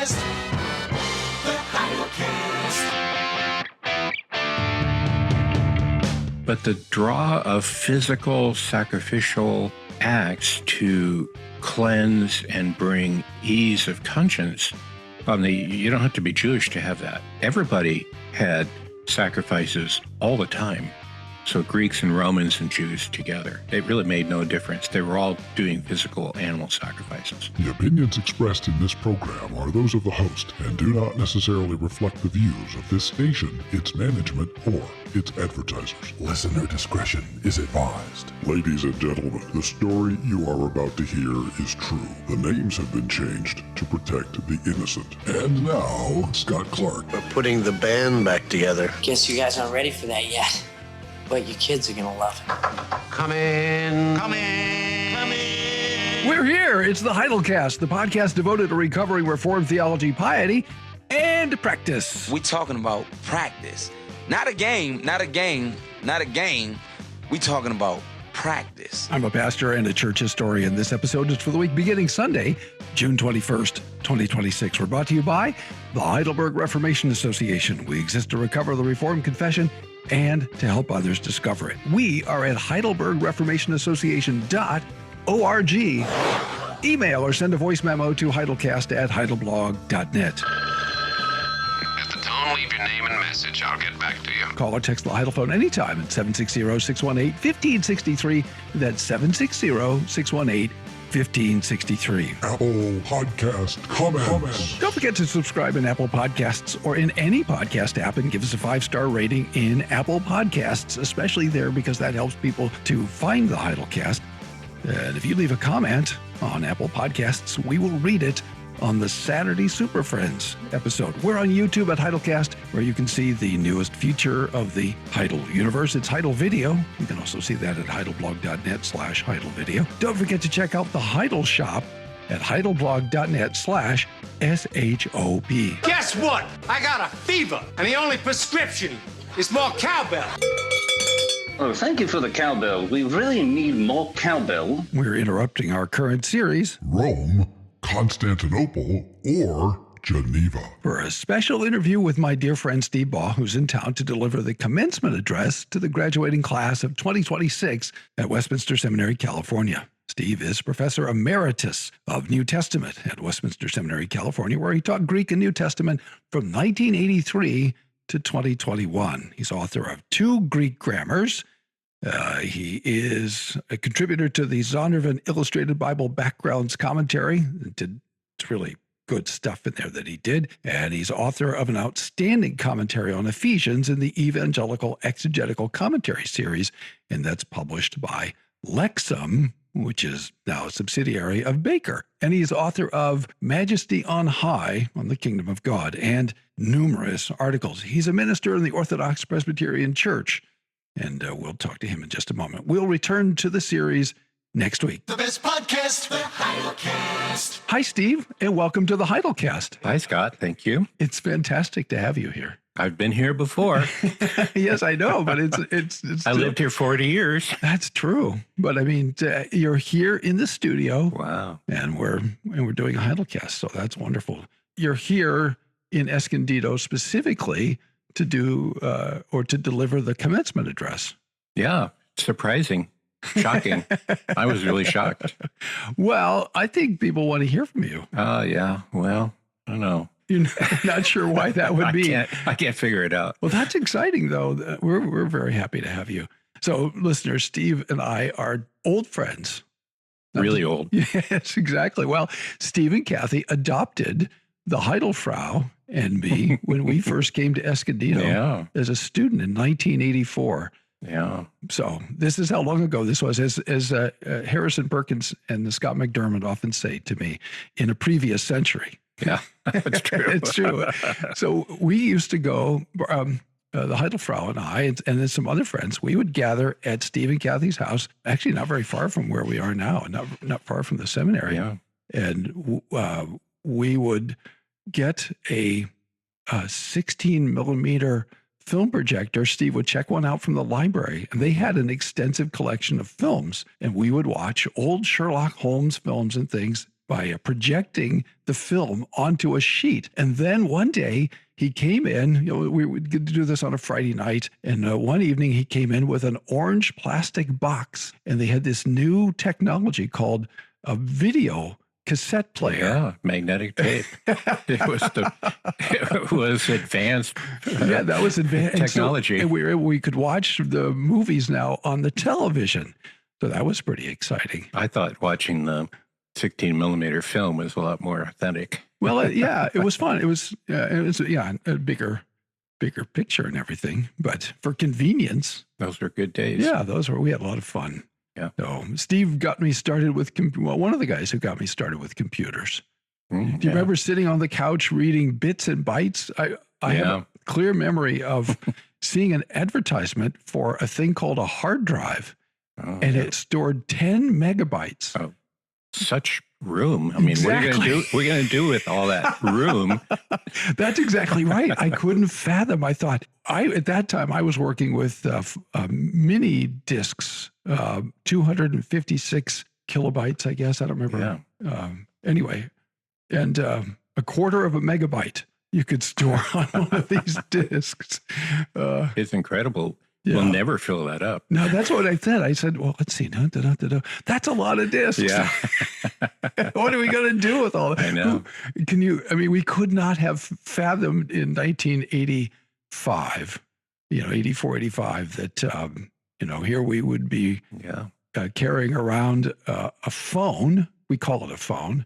podcast. The Heidelcast. But the draw of physical sacrificial acts to cleanse and bring ease of conscience, you don't have to be Jewish to have that. Everybody had sacrifices all the time. So Greeks and Romans and Jews together, it really made no difference. They were all doing physical animal sacrifices. The opinions expressed in this program are those of the host and do not necessarily reflect the views of this station, its management, or its advertisers. Listener discretion is advised. Ladies and gentlemen, the story you are about to hear is true. The names have been changed to protect the innocent. And now, Scott Clark. We're putting the band back together. Guess you guys aren't ready for that yet. But your kids are gonna love it. Come in. We're here. It's the Heidelcast, the podcast devoted to recovering Reformed theology, piety, and practice. We talking about practice. Not a game. We talking about practice. I'm a pastor and a church historian. This episode is for the week beginning Sunday, June 21st, 2026. We're brought to you by the Heidelberg Reformation Association. We exist to recover the Reformed confession and to help others discover it. We are at heidelbergrefformationassociation.org. Email or send a voice memo to heidelcast@heidelblog.net. At the tone, leave your name and message. I'll get back to you. Call or text the Heidel phone anytime at 760-618-1563. That's 760-618-1563. Apple Podcast comments. Don't forget to subscribe in Apple Podcasts or in any podcast app and give us a 5-star rating in Apple Podcasts, especially there because that helps people to find the Heidelcast. And if you leave a comment on Apple Podcasts, we will read it on the Saturday Super Friends episode. We're on YouTube at Heidelcast, where you can see the newest feature of the Heidel universe. It's Heidel Video. You can also see that at heidelblog.net/Heidel Video. Don't forget to check out the Heidel Shop at heidelblog.net/SHOP. Guess what? I got a fever, and the only prescription is more cowbell. Oh, thank you for the cowbell. We really need more cowbell. We're interrupting our current series, Rome, Constantinople, or Geneva, for a special interview with my dear friend Steve Baugh, who's in town to deliver the commencement address to the graduating class of 2026 at Westminster Seminary, California. Steve is Professor Emeritus of New Testament at Westminster Seminary, California, where he taught Greek and New Testament from 1983 to 2021. He's author of 2 Greek grammars. He is a contributor to the Zondervan Illustrated Bible Backgrounds Commentary. Did really good stuff in there that he did. And he's author of an outstanding commentary on Ephesians in the Evangelical Exegetical Commentary series, and that's published by Lexham, which is now a subsidiary of Baker. And he's author of Majesty on High on the Kingdom of God and numerous articles. He's a minister in the Orthodox Presbyterian Church. And we'll talk to him in just a moment. We'll return to the series next week. The best podcast, the Heidelcast. Hi, Steve, and welcome to the Heidelcast. Hi, Scott. Thank you. It's fantastic to have you here. I've been here before. Yes, I know, but it's I lived here 40 years. That's true. But I mean, you're here in the studio. Wow. And we're doing a Heidelcast, so that's wonderful. You're here in Escondido specifically to do or to deliver the commencement address. Yeah, surprising, shocking. I was really shocked. Well, I think people want to hear from you. Yeah. Well, I don't know. You're not sure why that would be. I can't figure it out. Well, that's exciting, though. We're very happy to have you. So, listeners, Steve and I are old friends. Really old. Yes, exactly. Well, Steve and Kathy adopted the Heidelfrau and me when we first came to Escondido as a student in 1984. Yeah. So this is how long ago this was, as Harrison Perkins and Scott McDermott often say to me, in a previous century. Yeah, that's true. It's true. So we used to go, the Heidelfrau and I, and then some other friends, we would gather at Steve and Kathy's house, actually not very far from where we are now, not far from the seminary. Yeah. And we would get a 16 millimeter film projector. Steve would check one out from the library, and they had an extensive collection of films, and we would watch old Sherlock Holmes films and things by projecting the film onto a sheet. And then one day he came in, we would do this on a Friday night. And one evening he came in with an orange plastic box, and they had this new technology called a video cassette player. Yeah, magnetic tape. it was advanced. Yeah, that was advanced technology. And we could watch the movies now on the television. So that was pretty exciting. I thought watching the 16 millimeter film was a lot more authentic. Well, yeah, it was fun. It was a bigger picture and everything. But for convenience, those were good days. Yeah, we had a lot of fun. Yeah. So Steve got me started with one of the guys who got me started with computers. Do you remember sitting on the couch reading Bits and Bytes? I have a clear memory of seeing an advertisement for a thing called a hard drive, and it stored 10 megabytes. Oh, such room. I mean, what are you going to do with all that room? That's exactly right. I couldn't fathom. I thought at that time I was working with mini discs, 256 kilobytes, I guess. I don't remember. Yeah. Anyway, and a quarter of a megabyte you could store on one of these discs. It's incredible. Yeah. We'll never fill that up. No, that's what I said. I said, well, let's see. That's a lot of discs. Yeah. What are we going to do with all that? I know. We could not have fathomed in 1985, 84, 85, that, here we would be carrying around a phone. We call it a phone,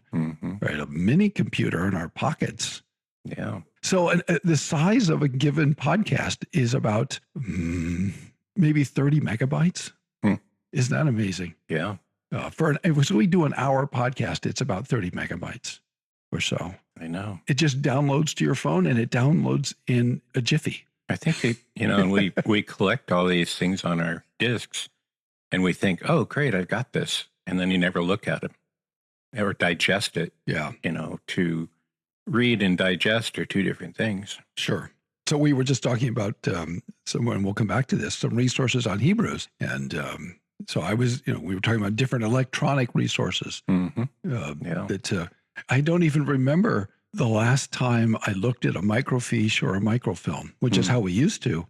right? A mini computer in our pockets. Yeah. So the size of a given podcast is about maybe 30 megabytes. Isn't that amazing? Yeah. If we do an hour podcast, it's about 30 megabytes or so. I know. It just downloads to your phone, and it downloads in a jiffy. I think, and we collect all these things on our discs, and we think, oh, great, I've got this. And then you never look at it or digest it. Yeah. To read and digest are two different things. Sure. So we were just talking about and we'll come back to this, some resources on Hebrews. And so I was, we were talking about different electronic resources that I don't even remember the last time I looked at a microfiche or a microfilm, which is how we used to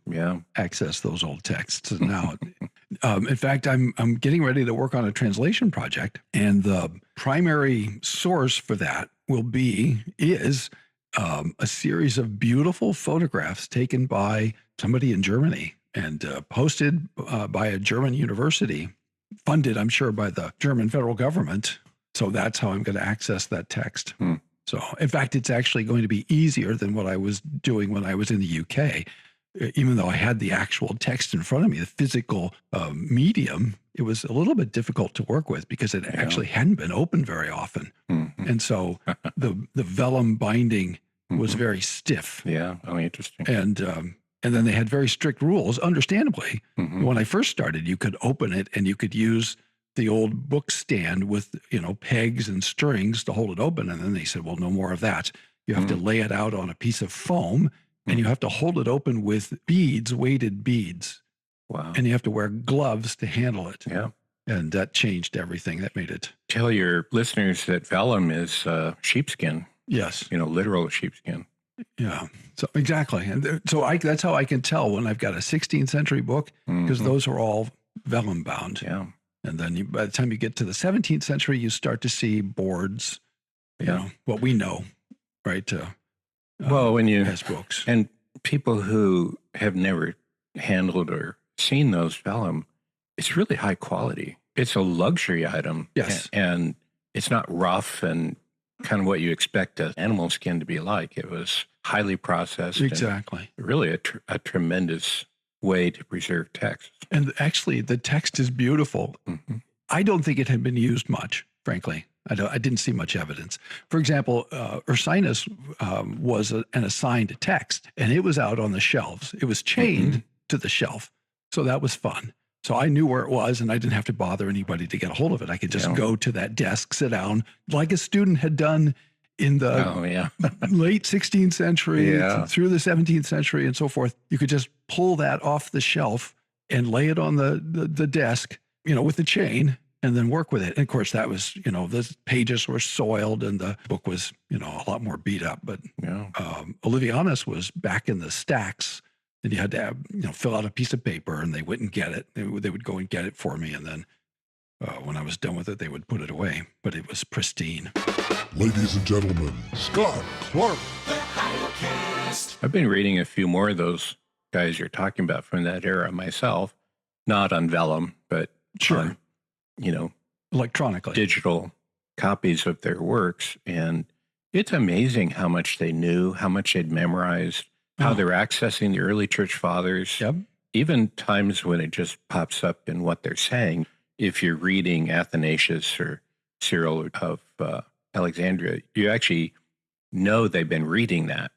access those old texts. And now, in fact, I'm getting ready to work on a translation project, and the primary source for that is a series of beautiful photographs taken by somebody in Germany and posted by a German university, funded, I'm sure, by the German federal government. So that's how I'm going to access that text. So, in fact, it's actually going to be easier than what I was doing when I was in the UK. Even though I had the actual text in front of me, the physical medium, it was a little bit difficult to work with because it actually hadn't been opened very often. And so the vellum binding was very stiff. Yeah, oh, interesting. And then they had very strict rules, understandably. When I first started, you could open it and you could use the old book stand with, pegs and strings to hold it open. And then they said, well, no more of that. You have to lay it out on a piece of foam, and you have to hold it open with beads, weighted beads. Wow. And you have to wear gloves to handle it. Yeah. And that changed everything. That made it. Tell your listeners that vellum is sheepskin. Yes. Literal sheepskin. Yeah. So exactly. And so that's how I can tell when I've got a 16th century book, because those are all vellum bound. Yeah. And then by the time you get to the 17th century, you start to see boards, what we know, right? As books. And people who have never handled or seen those vellum, it's really high quality. It's a luxury item. Yes. And it's not rough and kind of what you expect an animal skin to be like. It was highly processed. Exactly. Really a tremendous way to preserve text. And actually, the text is beautiful. I don't think it had been used much, frankly. I didn't see much evidence. For example, Ursinus was an assigned text, and it was out on the shelves. It was chained to the shelf, so that was fun. So I knew where it was, and I didn't have to bother anybody to get a hold of it. I could just go to that desk, sit down, like a student had done in the late 16th century through the 17th century and so forth. You could just pull that off the shelf and lay it on the desk, with the chain, and then work with it. And of course, that was, the pages were soiled and the book was, a lot more beat up. But Olivianus was back in the stacks, and you had to have, fill out a piece of paper, and they wouldn't get it. They would go and get it for me, and then when I was done with it, they would put it away. But it was pristine. Ladies and gentlemen, Scott Clark. I've been reading a few more of those guys you're talking about from that era myself, not on vellum, but on, electronically, digital copies of their works. And it's amazing how much they knew, how much they'd memorized, how they're accessing the early church fathers. Yep. Even times when it just pops up in what they're saying. If you're reading Athanasius or Cyril of Alexandria, you actually know they've been reading that.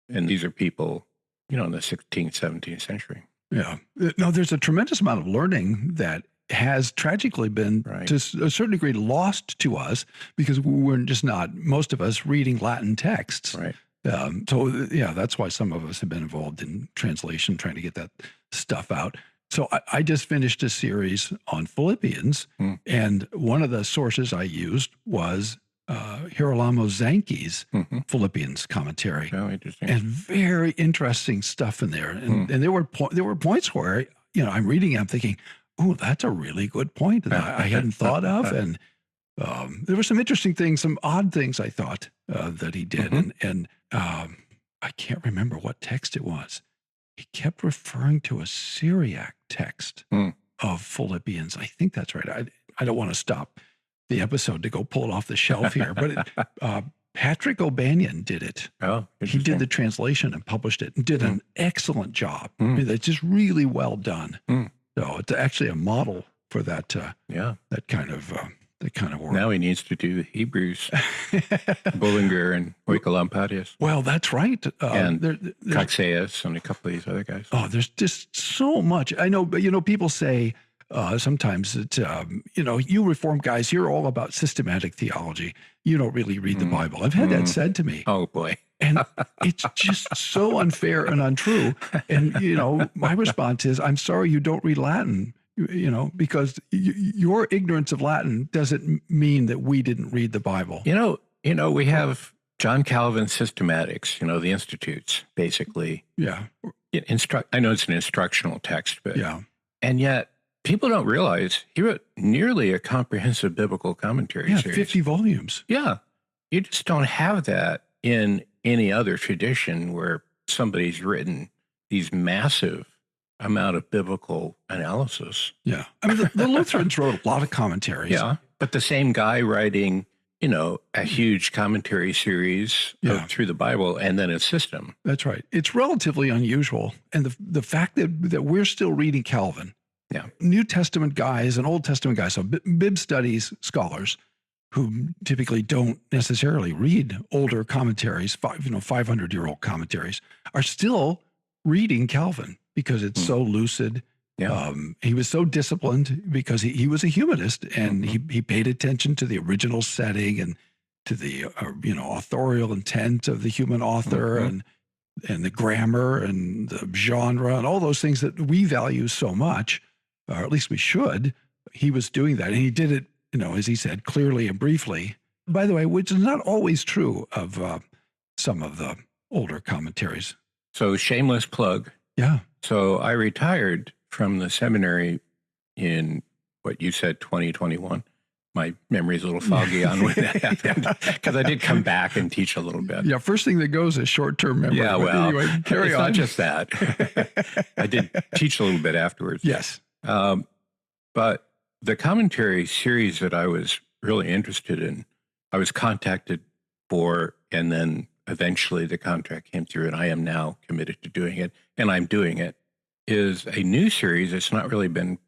And these are people, in the 16th, 17th century. Yeah. No, there's a tremendous amount of learning that has tragically been, to a certain degree, lost to us because we're just not, most of us, reading Latin texts. Right. That's why some of us have been involved in translation, trying to get that stuff out. So I just finished a series on Philippians, and one of the sources I used was Girolamo Zanchi's Philippians commentary. Oh, interesting. And very interesting stuff in there. And there were points where, I'm reading it, I'm thinking, oh, that's a really good point that I hadn't thought of. And there were some interesting things, some odd things I thought that he did. And I can't remember what text it was. He kept referring to a Syriac text of Philippians. I think that's right. I don't want to stop the episode to go pull it off the shelf here, but Patrick O'Banion did it. Oh, he did the translation and published it and did an excellent job. I mean, it's just really well done. So it's actually a model for that. That kind of work. Now he needs to do Hebrews, Bullinger and Oikolampadius. Well, that's right. And Coxeus and a couple of these other guys. Oh, there's just so much. I know, but people say sometimes that you Reformed guys, you're all about systematic theology. You don't really read the Bible. I've had that said to me. Oh boy. And it's just so unfair and untrue. And, my response is, I'm sorry you don't read Latin, because your ignorance of Latin doesn't mean that we didn't read the Bible. We have John Calvin's Systematics, the Institutes, basically. Yeah. I know it's an instructional text, but yeah. And yet people don't realize he wrote nearly a comprehensive biblical commentary series. 50 volumes. Yeah. You just don't have that in any other tradition where somebody's written these massive amount of biblical analysis. Yeah. I mean, the Lutherans wrote a lot of Yeah. commentaries. But the same guy writing, a huge commentary series through the Bible and then a system. That's right. It's relatively unusual. And the fact that we're still reading Calvin, New Testament guys and Old Testament guys, so Bib studies scholars who typically don't necessarily read older commentaries, 500-year-old commentaries, are still reading Calvin because it's so lucid. Yeah. He was so disciplined because he was a humanist, and he paid attention to the original setting and to the authorial intent of the human author and the grammar and the genre and all those things that we value so much, or at least we should. He was doing that, and he did it, as he said, clearly and briefly. By the way, which is not always true of some of the older commentaries. So shameless plug. Yeah. So I retired from the seminary in what you said, 2021. My memory's a little foggy on when that happened because I did come back and teach a little bit. Yeah, first thing that goes is short-term memory. Yeah, well, anyway, carry it's on. not just that. I did teach a little bit afterwards. Yes. But the commentary series that I was really interested in, I was contacted for, and then eventually the contract came through, and I am now committed to doing it, and I'm doing it, is a new series that's not really been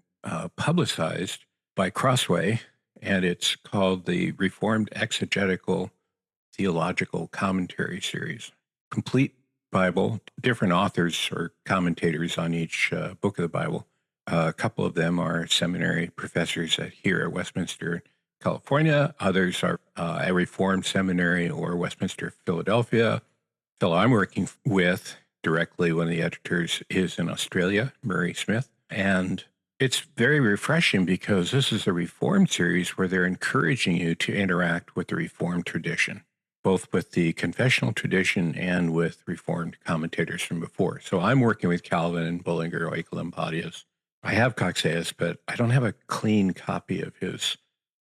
publicized by Crossway, and it's called the Reformed Exegetical Theological Commentary Series. Complete Bible, different authors or commentators on each book of the Bible. A couple of them are seminary professors here at Westminster, California. Others are at Reformed Seminary or Westminster, Philadelphia. The fellow I'm working with directly, one of the editors, is in Australia, Murray Smith. And It's very refreshing because this is a Reformed series where they're encouraging you to interact with the Reformed tradition, both with the confessional tradition and with Reformed commentators from before. So I'm working with Calvin and Bullinger, Euclid, and Padius. I have Coxaeus, but I don't have a clean copy of his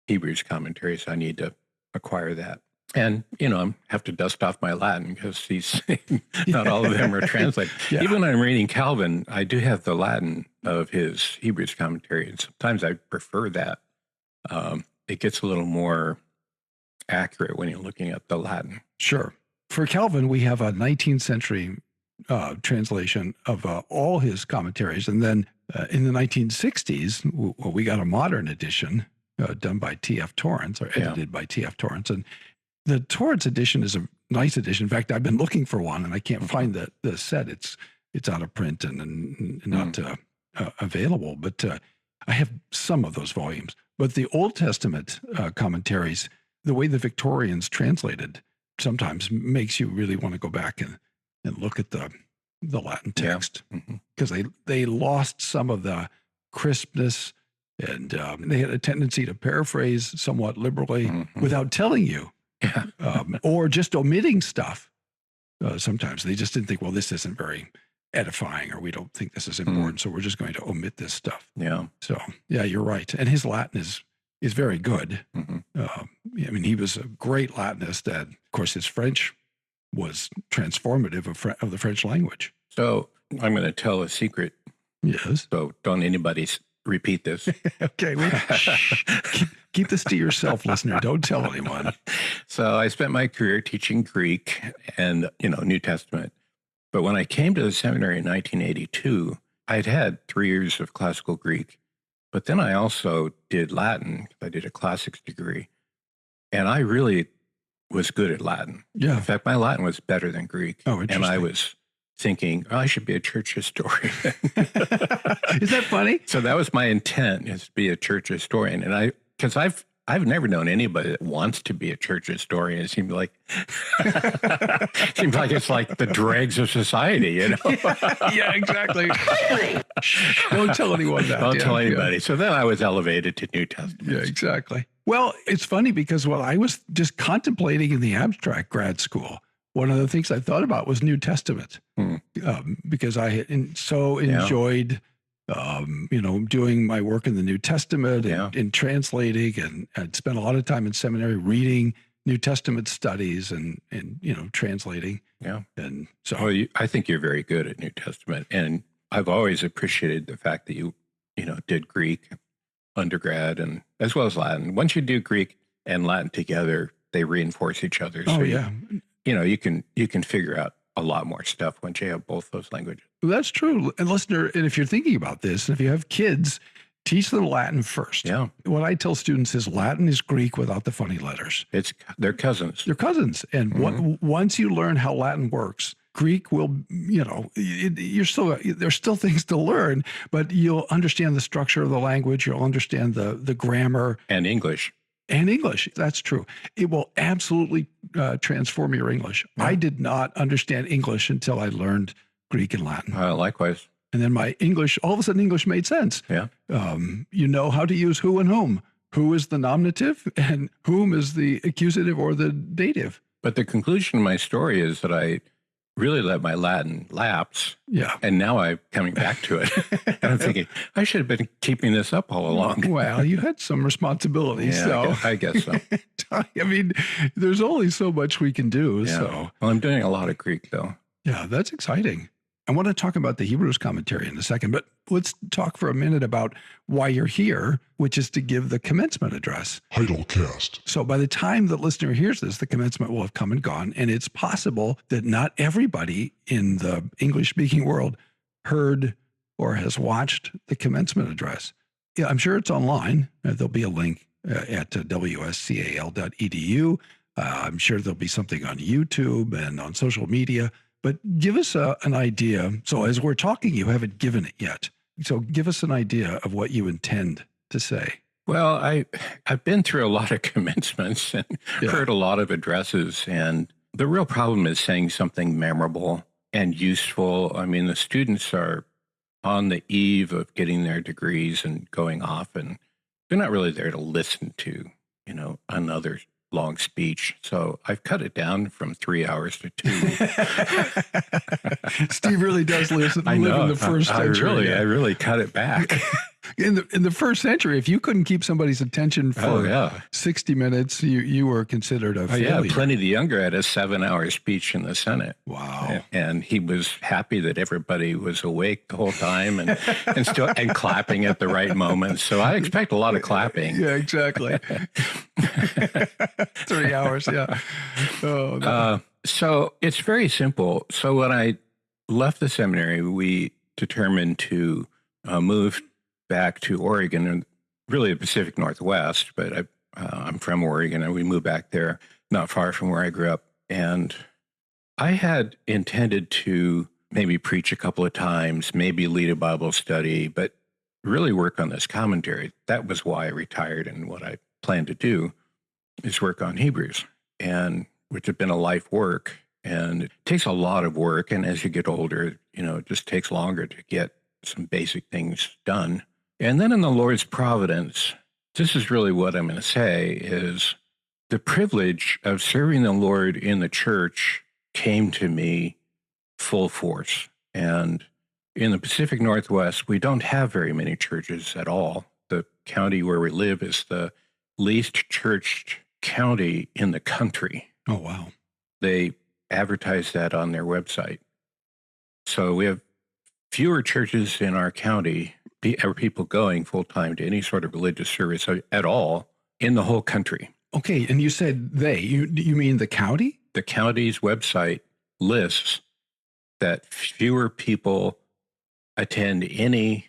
Hebrews commentaries. I need to acquire that. And, I have to dust off my Latin because not all of them are translated. Yeah. Even when I'm reading Calvin, I do have the Latin of his Hebrews commentary. And sometimes I prefer that. It gets a little more accurate when you're looking at the Latin. Sure. For Calvin, we have a 19th century translation of all his commentaries. And then in the 1960s, we got a modern edition done by T.F. Torrance, or edited by T.F. Torrance. And the Torrance edition is a nice edition. In fact, I've been looking for one, and I can't find the set. It's out of print and not available. But I have some of those volumes. But the Old Testament commentaries, the way the Victorians translated, sometimes makes you really want to go back and look at the Latin text, because they lost some of the crispness, and they had a tendency to paraphrase somewhat liberally without telling you. Or just omitting stuff. Sometimes they just didn't think, well, this isn't very edifying, or we don't think this is important, so we're just going to omit this stuff. Yeah. So, yeah, you're right. And his Latin is very good. I mean, he was a great Latinist, and of course, his French was transformative of the French language. So I'm going to tell a secret. Yes. So don't anybody repeat this. Okay. Keep this to yourself, listener. Don't tell anyone. So I spent my career teaching Greek and, New Testament. But when I came to the seminary in 1982, I'd had 3 years of classical Greek. But then I also did Latin. I did a classics degree. And I really was good at Latin. Yeah. In fact, my Latin was better than Greek. Oh, interesting. And I was thinking, I should be a church historian. Is that funny? So that was my intent, is to be a church historian. And because I've never known anybody that wants to be a church historian. It seems like it's like the dregs of society, Yeah, exactly. Don't tell anyone that. Don't tell anybody. So then I was elevated to New Testament. Yeah, exactly. Well, it's funny because while I was just contemplating in the abstract grad school, one of the things I thought about was New Testament, because I had enjoyed doing my work in the New Testament and translating, and I'd spent a lot of time in seminary reading New Testament studies and translating. Yeah. And so I think you're very good at New Testament. And I've always appreciated the fact that you did Greek undergrad and as well as Latin. Once you do Greek and Latin together, they reinforce each other. Oh, so yeah. you can figure out a lot more stuff once you have both those languages. That's true. And listener, and if you're thinking about this, and if you have kids, teach them Latin first. Yeah. What I tell students is Latin is Greek without the funny letters. They're cousins. They're cousins. And once you learn how Latin works, Greek will, there's still things to learn, but you'll understand the structure of the language. You'll understand the grammar. And English. And English. That's true. It will absolutely transform your English. Yeah. I did not understand English until I learned Greek and Latin. Likewise. And then my English, all of a sudden English made sense. Yeah. You know how to use who and whom. Who is the nominative and whom is the accusative or the dative. But the conclusion of my story is that I really let my Latin lapse. Yeah. And now I'm coming back to it. And I'm thinking, I should have been keeping this up all along. Well, you had some responsibilities. Yeah, so. I guess so. I mean, there's only so much we can do. Yeah. So. Well, I'm doing a lot of Greek, though. Yeah, that's exciting. I want to talk about the Hebrews commentary in a second, but let's talk for a minute about why you're here, which is to give the commencement address. Heidelcast. So by the time the listener hears this, the commencement will have come and gone, and it's possible that not everybody in the English-speaking world heard or has watched the commencement address. Yeah, I'm sure it's online. There'll be a link at wscal.edu. I'm sure there'll be something on YouTube and on social media. But give us an idea. So as we're talking, you haven't given it yet. So give us an idea of what you intend to say. Well, I've been through a lot of commencements and heard a lot of addresses. And the real problem is saying something memorable and useful. I mean, the students are on the eve of getting their degrees and going off, and they're not really there to listen to, another long speech. So I've cut it down from 3 hours to 2. Steve really does live in the first century. I really cut it back. In the first century, if you couldn't keep somebody's attention for 60 minutes, you were considered a failure. Pliny the Younger had a 7-hour speech in the Senate. Wow. And he was happy that everybody was awake the whole time and clapping at the right moment. So I expect a lot of clapping. Yeah, exactly. 3 hours, yeah. Oh, no. So it's very simple. So when I left the seminary, we determined to move back to Oregon, and really the Pacific Northwest, but I'm from Oregon, and we moved back there, not far from where I grew up. And I had intended to maybe preach a couple of times, maybe lead a Bible study, but really work on this commentary. That was why I retired, and what I planned to do is work on Hebrews, and which had been a life work. And it takes a lot of work, and as you get older, it just takes longer to get some basic things done. And then in the Lord's providence, this is really what I'm going to say, is the privilege of serving the Lord in the church came to me full force. And in the Pacific Northwest, we don't have very many churches at all. The county where we live is the least churched county in the country. Oh, wow. They advertise that on their website. So we have fewer churches in our county, or people going full-time to any sort of religious service at all in the whole country. Okay, and you said you mean the county? The county's website lists that fewer people attend any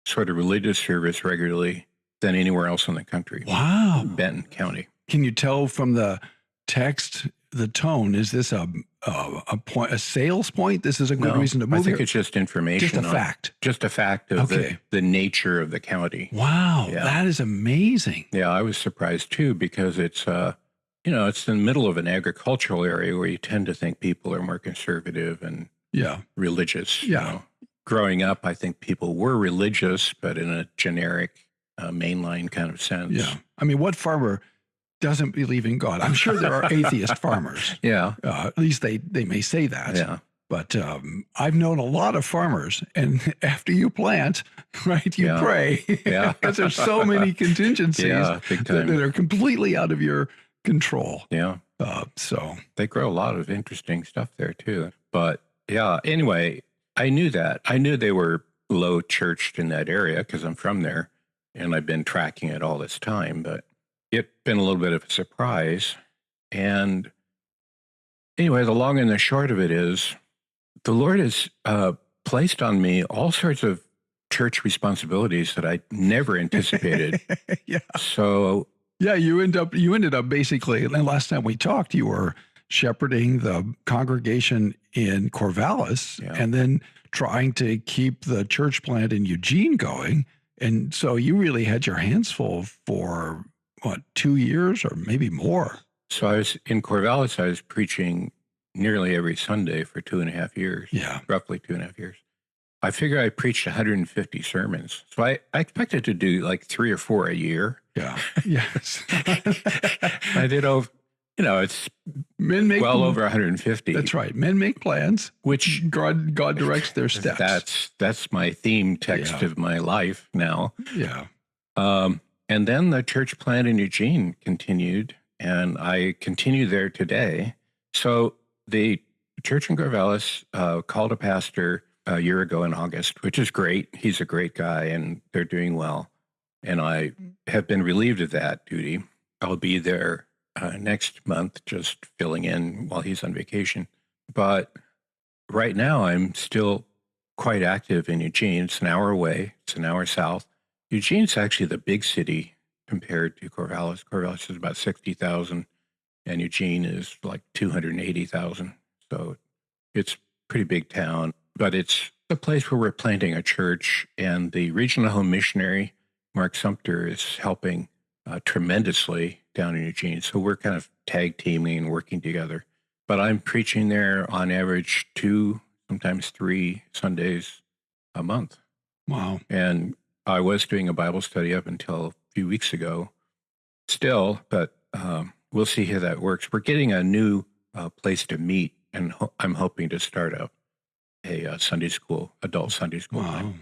sort of religious service regularly than anywhere else in the country. Wow. Benton County. Can you tell from the text, the tone, is this a sales point? This is a good reason to move I think here? It's just information. Just a fact. Just a fact of the nature of the county. Wow, that is amazing. Yeah, I was surprised too, because it's it's in the middle of an agricultural area where you tend to think people are more conservative and religious. Yeah. Growing up, I think people were religious, but in a generic, mainline kind of sense. Yeah. I mean, what farmer doesn't believe in God? I'm sure there are atheist farmers. Yeah. At least they may say that. Yeah. But I've known a lot of farmers, and after you plant, right, you pray. Yeah. Because there's so many contingencies big time. that are completely out of your control. Yeah. So they grow a lot of interesting stuff there too. But yeah, anyway, I knew that. I knew they were low churched in that area because I'm from there, and I've been tracking it all this time. But it's been a little bit of a surprise. And anyway, the long and the short of it is, the Lord has placed on me all sorts of church responsibilities that I never anticipated. Yeah. So yeah, you ended up basically, and last time we talked, you were shepherding the congregation in Corvallis, and then trying to keep the church plant in Eugene going. And so you really had your hands full for, 2 years or maybe more? So I was in Corvallis, I was preaching nearly every Sunday for 2.5 years. Yeah. Roughly 2.5 years. I figure I preached 150 sermons. So I expected to do like 3 or 4 a year. Yeah. Yes. I did over, it's well over 150. That's right. Men make plans, which God directs their steps. That's my theme text of my life now. Yeah. And then the church plant in Eugene continued, and I continue there today. So the church in Corvallis called a pastor a year ago in August, which is great. He's a great guy, and they're doing well. And I have been relieved of that duty. I'll be there next month, just filling in while he's on vacation. But right now, I'm still quite active in Eugene. It's an hour away. It's an hour south. Eugene's actually the big city compared to Corvallis. Corvallis is about 60,000, and Eugene is like 280,000. So it's a pretty big town, but it's a place where we're planting a church, and the regional home missionary, Mark Sumter, is helping tremendously down in Eugene. So we're kind of tag teaming and working together. But I'm preaching there on average 2, sometimes 3 Sundays a month. Wow. And I was doing a Bible study up until a few weeks ago still, but we'll see how that works. We're getting a new place to meet, and I'm hoping to start a Sunday school, adult Sunday school. Wow.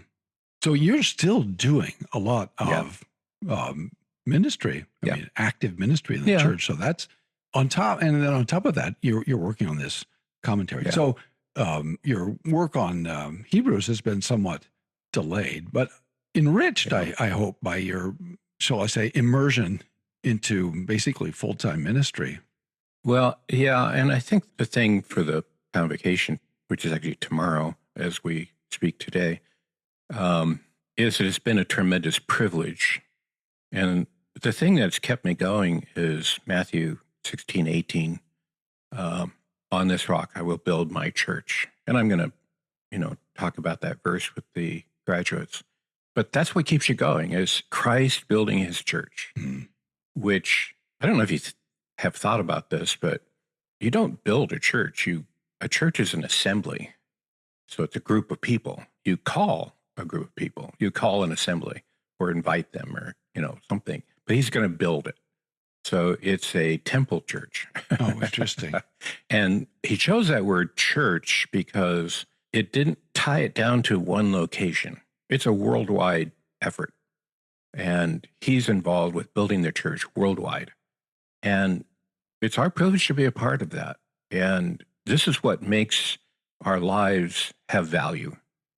So you're still doing a lot of ministry. I mean, active ministry in the church. So that's on top. And then on top of that, you're working on this commentary. Yeah. So your work on Hebrews has been somewhat delayed, but enriched, I hope, by your, shall I say, immersion into basically full-time ministry. Well, yeah. And I think the thing for the convocation, which is actually tomorrow as we speak today, is that it's been a tremendous privilege. And the thing that's kept me going is Matthew 16:18. On this rock, I will build my church. And I'm going to, talk about that verse with the graduates. But that's what keeps you going is Christ building his church, which I don't know if you have thought about this, but you don't build a church. A church is an assembly. So it's a group of people. You call a group of people. You call an assembly or invite them or, something. But he's going to build it. So it's a temple church. Oh, interesting. And he chose that word church because it didn't tie it down to one location. It's a worldwide effort. And he's involved with building the church worldwide. And it's our privilege to be a part of that. And this is what makes our lives have value,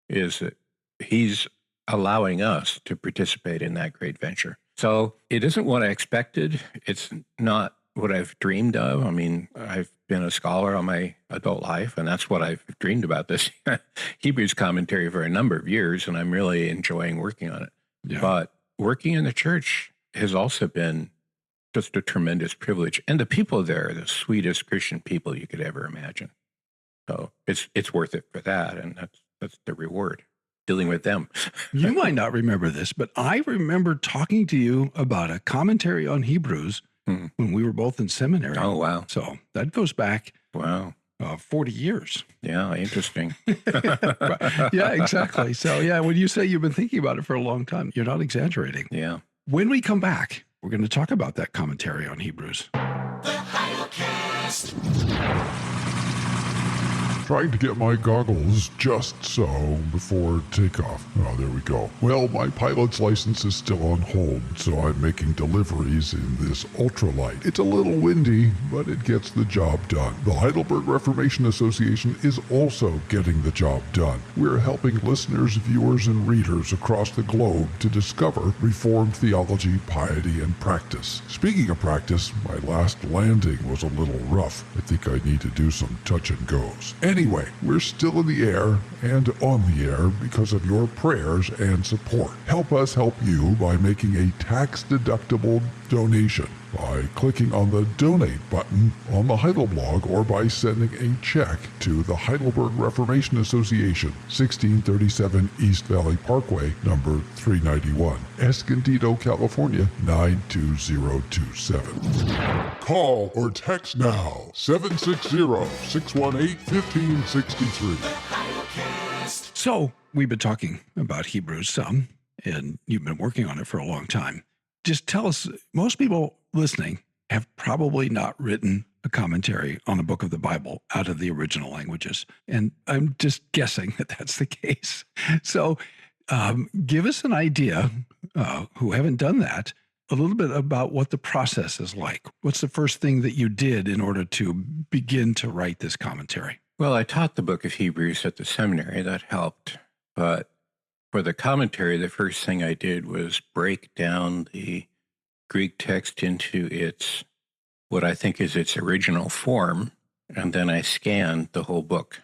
is that he's allowing us to participate in that great venture. So it isn't what I expected. It's not what I've dreamed of. I mean, I've been a scholar all my adult life, and that's what I've dreamed about this Hebrews commentary for a number of years, and I'm really enjoying working on it. Yeah. But working in the church has also been just a tremendous privilege. And the people there are the sweetest Christian people you could ever imagine. So it's worth it for that, and that's the reward, dealing with them. You might not remember this, but I remember talking to you about a commentary on Hebrews when we were both in seminary. Oh, wow. So that goes back 40 years. Yeah, interesting. Yeah, exactly. So yeah, when you say you've been thinking about it for a long time, you're not exaggerating. Yeah. When we come back, we're going to talk about that commentary on Hebrews. Trying to get my goggles just so before takeoff. Oh, there we go. Well, my pilot's license is still on hold, so I'm making deliveries in this ultralight. It's a little windy, but it gets the job done. The Heidelberg Reformation Association is also getting the job done. We're helping listeners, viewers, and readers across the globe to discover Reformed theology, piety, and practice. Speaking of practice, my last landing was a little rough. I think I need to do some touch and goes. Anyway, we're still in the air and on the air because of your prayers and support. Help us help you by making a tax-deductible donation by clicking on the donate button on the Heidelblog or by sending a check to the Heidelberg Reformation Association, 1637 East Valley Parkway, number 391, Escondido, California, 92027. Call or text now, 760-618-1563. So we've been talking about Hebrews some, and you've been working on it for a long time. Just tell us, most people listening have probably not written a commentary on a book of the Bible out of the original languages. And I'm just guessing that that's the case. So give us an idea, who haven't done that, a little bit about what the process is like. What's the first thing that you did in order to begin to write this commentary? Well, I taught the book of Hebrews at the seminary. That helped. But for the commentary, the first thing I did was break down the Greek text into what I think is its original form, and then I scanned the whole book.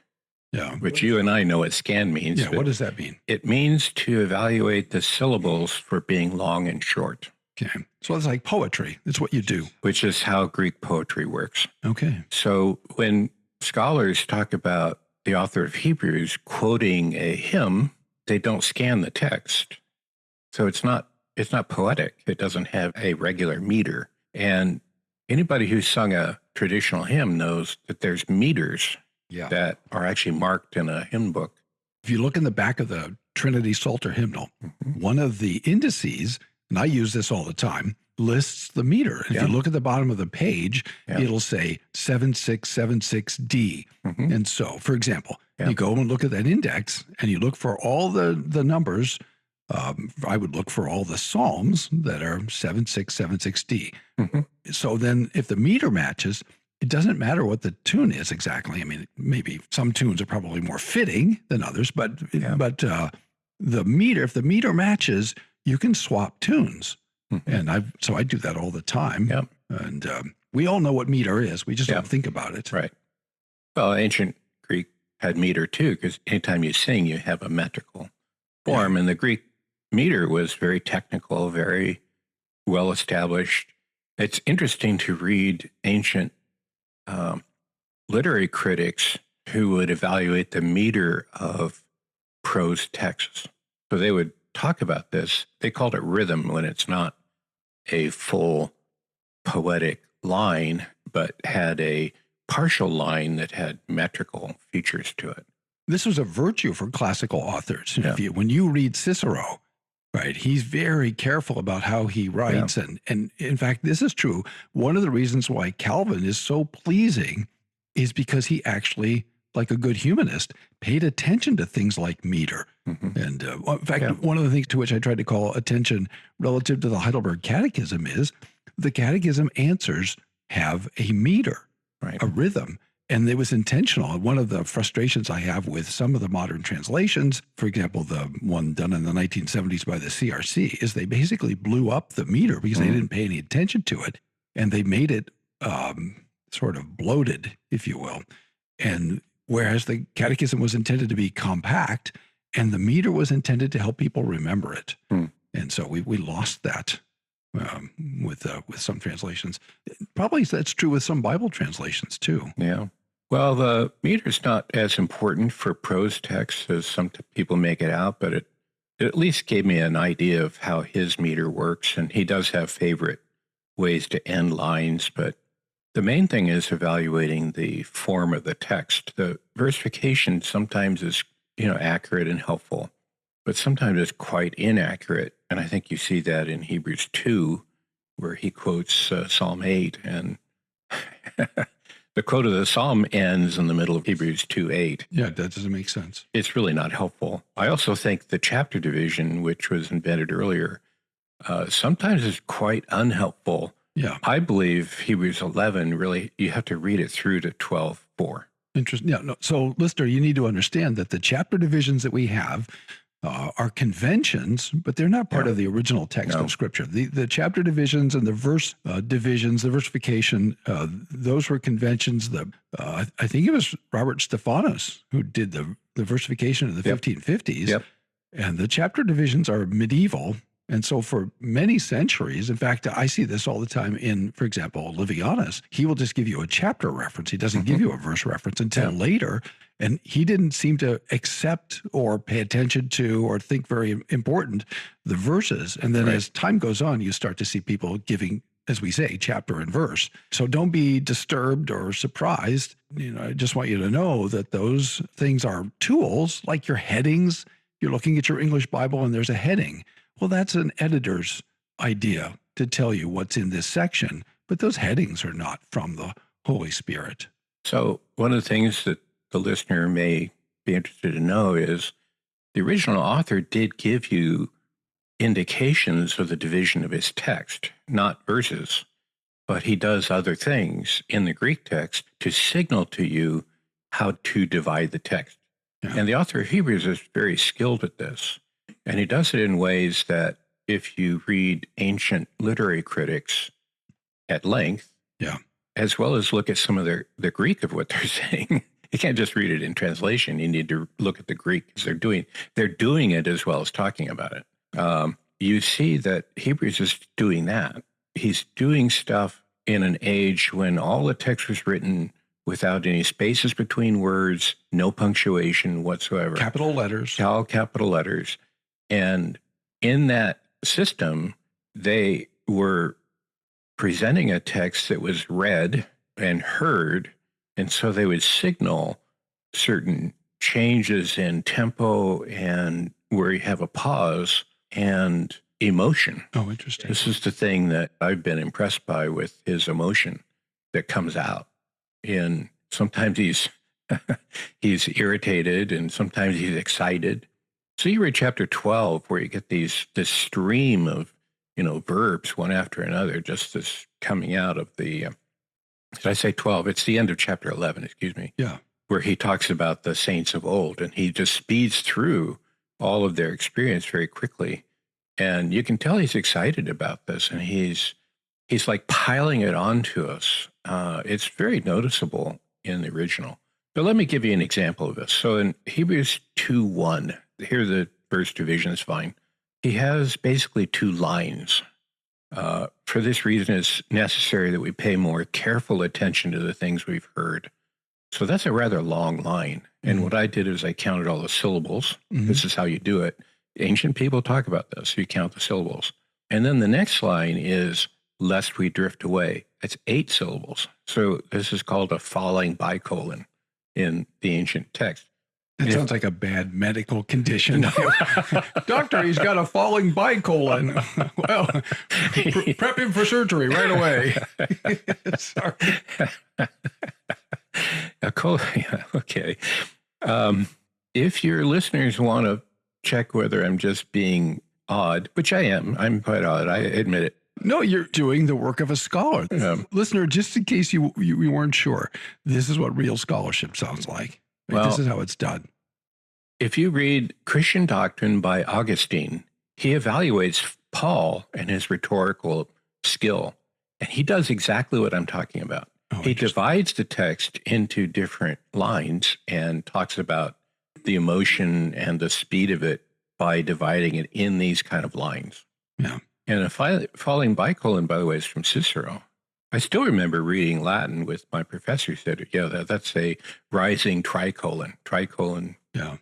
Yeah. Which you and I know what scan means. Yeah, what does that mean? It means to evaluate the syllables for being long and short. Okay. So it's like poetry. It's what you do. Which is how Greek poetry works. Okay. So when scholars talk about the author of Hebrews quoting a hymn, they don't scan the text. So it's not poetic. It doesn't have a regular meter. And anybody who's sung a traditional hymn knows that there's meters that are actually marked in a hymn book. If you look in the back of the Trinity Psalter hymnal, one of the indices, and I use this all the time, lists the meter. And if you look at the bottom of the page, it'll say 7676D. And so, for example, you go and look at that index and you look for all the numbers. I would look for all the Psalms that are 7676D. So then if the meter matches, it doesn't matter what the tune is exactly. I mean, maybe some tunes are probably more fitting than others, but the meter, if the meter matches, you can swap tunes. And I do that all the time. And we all know what meter is. We just don't think about it. Right. Well, ancient Greek had meter too, because anytime you sing, you have a metrical form. And the Greek meter was very technical, very well established. It's interesting to read ancient literary critics who would evaluate the meter of prose texts. So they would talk about this. They called it rhythm when it's not a full poetic line, but had a partial line that had metrical features to it. This was a virtue for classical authors. When you read Cicero, right, he's very careful about how he writes. And in fact, this is true. One of the reasons why Calvin is so pleasing is because he actually, like a good humanist, paid attention to things like meter. And in fact, one of the things to which I tried to call attention relative to the Heidelberg Catechism is the Catechism answers have a meter, a rhythm. And it was intentional. One of the frustrations I have with some of the modern translations, for example, the one done in the 1970s by the CRC, is they basically blew up the meter because they didn't pay any attention to it. And they made it sort of bloated, if you will. And whereas the catechism was intended to be compact and the meter was intended to help people remember it. And so we lost that with some translations. Probably that's true with some Bible translations too. Yeah. Well, the meter's not as important for prose texts as some people make it out, but it at least gave me an idea of how his meter works. And he does have favorite ways to end lines, but the main thing is evaluating the form of the text. The versification sometimes is, accurate and helpful, but sometimes it's quite inaccurate. And I think you see that in Hebrews 2, where he quotes Psalm 8. And the quote of the psalm ends in the middle of Hebrews 2:8. Yeah, that doesn't make sense. It's really not helpful. I also think the chapter division, which was invented earlier, sometimes is quite unhelpful. Yeah. I believe Hebrews 11, really, you have to read it through to 12:4. Interesting. Yeah. No, so, listener, you need to understand that the chapter divisions that we have are conventions, but they're not part of the original text of Scripture. The chapter divisions and the verse divisions, the versification, those were conventions. I think it was Robert Stephanus who did the versification in the 1550s. And the chapter divisions are medieval. And so for many centuries, in fact, I see this all the time in, for example, Livianus, he will just give you a chapter reference. He doesn't give you a verse reference until later. And he didn't seem to accept or pay attention to or think very important the verses. And then as time goes on, you start to see people giving, as we say, chapter and verse. So don't be disturbed or surprised. I just want you to know that those things are tools like your headings. You're looking at your English Bible and there's a heading. Well, that's an editor's idea to tell you what's in this section, but those headings are not from the Holy Spirit. So one of the things that the listener may be interested to know is the original author did give you indications of the division of his text, not verses, but he does other things in the Greek text to signal to you how to divide the text. And the author of Hebrews is very skilled at this. And he does it in ways that if you read ancient literary critics at length, as well as look at some of the Greek of what they're saying, you can't just read it in translation. You need to look at the Greek because they're doing it as well as talking about it. You see that Hebrews is doing that. He's doing stuff in an age when all the text was written without any spaces between words, no punctuation whatsoever. Capital letters. All capital letters. And in that system, they were presenting a text that was read and heard, and so they would signal certain changes in tempo and where you have a pause and emotion. Oh, interesting. This is the thing that I've been impressed by with his emotion that comes out. And sometimes he's he's irritated and sometimes he's excited. So you read chapter 12 where you get this stream of, verbs one after another, just this coming out of the, did I say 12? It's the end of chapter 11, excuse me. Yeah. Where he talks about the saints of old and he just speeds through all of their experience very quickly. And you can tell he's excited about this and he's like piling it onto us. It's very noticeable in the original. But let me give you an example of this. So in Hebrews 2:1, here the first division is fine. He has basically 2 lines. For this reason, it's necessary that we pay more careful attention to the things we've heard. So that's a rather long line. And what I did is I counted all the syllables. This is how you do it. Ancient people talk about this. You count the syllables. And then the next line is, lest we drift away. It's 8 syllables. So this is called a falling bicolon in the ancient text. That sounds like a bad medical condition. Doctor, he's got a falling bicolon. Well, prep him for surgery right away. Sorry. Okay. If your listeners want to check whether I'm just being odd, which I am, I'm quite odd, I admit it. No, you're doing the work of a scholar. Listener, just in case you weren't sure, this is what real scholarship sounds like. Well, this is how it's done. If you read Christian Doctrine by Augustine, he evaluates Paul and his rhetorical skill, and he does exactly what I'm talking about. He divides the text into different lines and talks about the emotion and the speed of it by dividing it in these kind of lines. Yeah. And a falling bicolon, by the way, is from Cicero. I still remember reading Latin with my professor who said, that's a rising tricolon. Tricolon, yeah.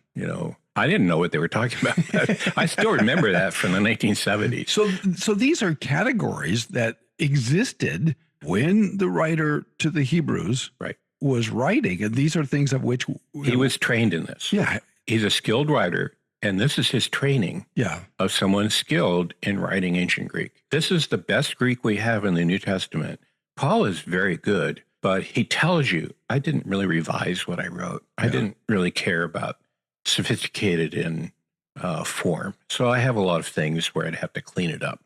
I didn't know what they were talking about. But I still remember that from the 1970s. So these are categories that existed when the writer to the Hebrews was writing. And these are things of which he was trained in this. Yeah. He's a skilled writer. And this is his training of someone skilled in writing ancient Greek. This is the best Greek we have in the New Testament. Paul is very good, but he tells you, I didn't really revise what I wrote. I didn't really care about sophisticated in form. So I have a lot of things where I'd have to clean it up.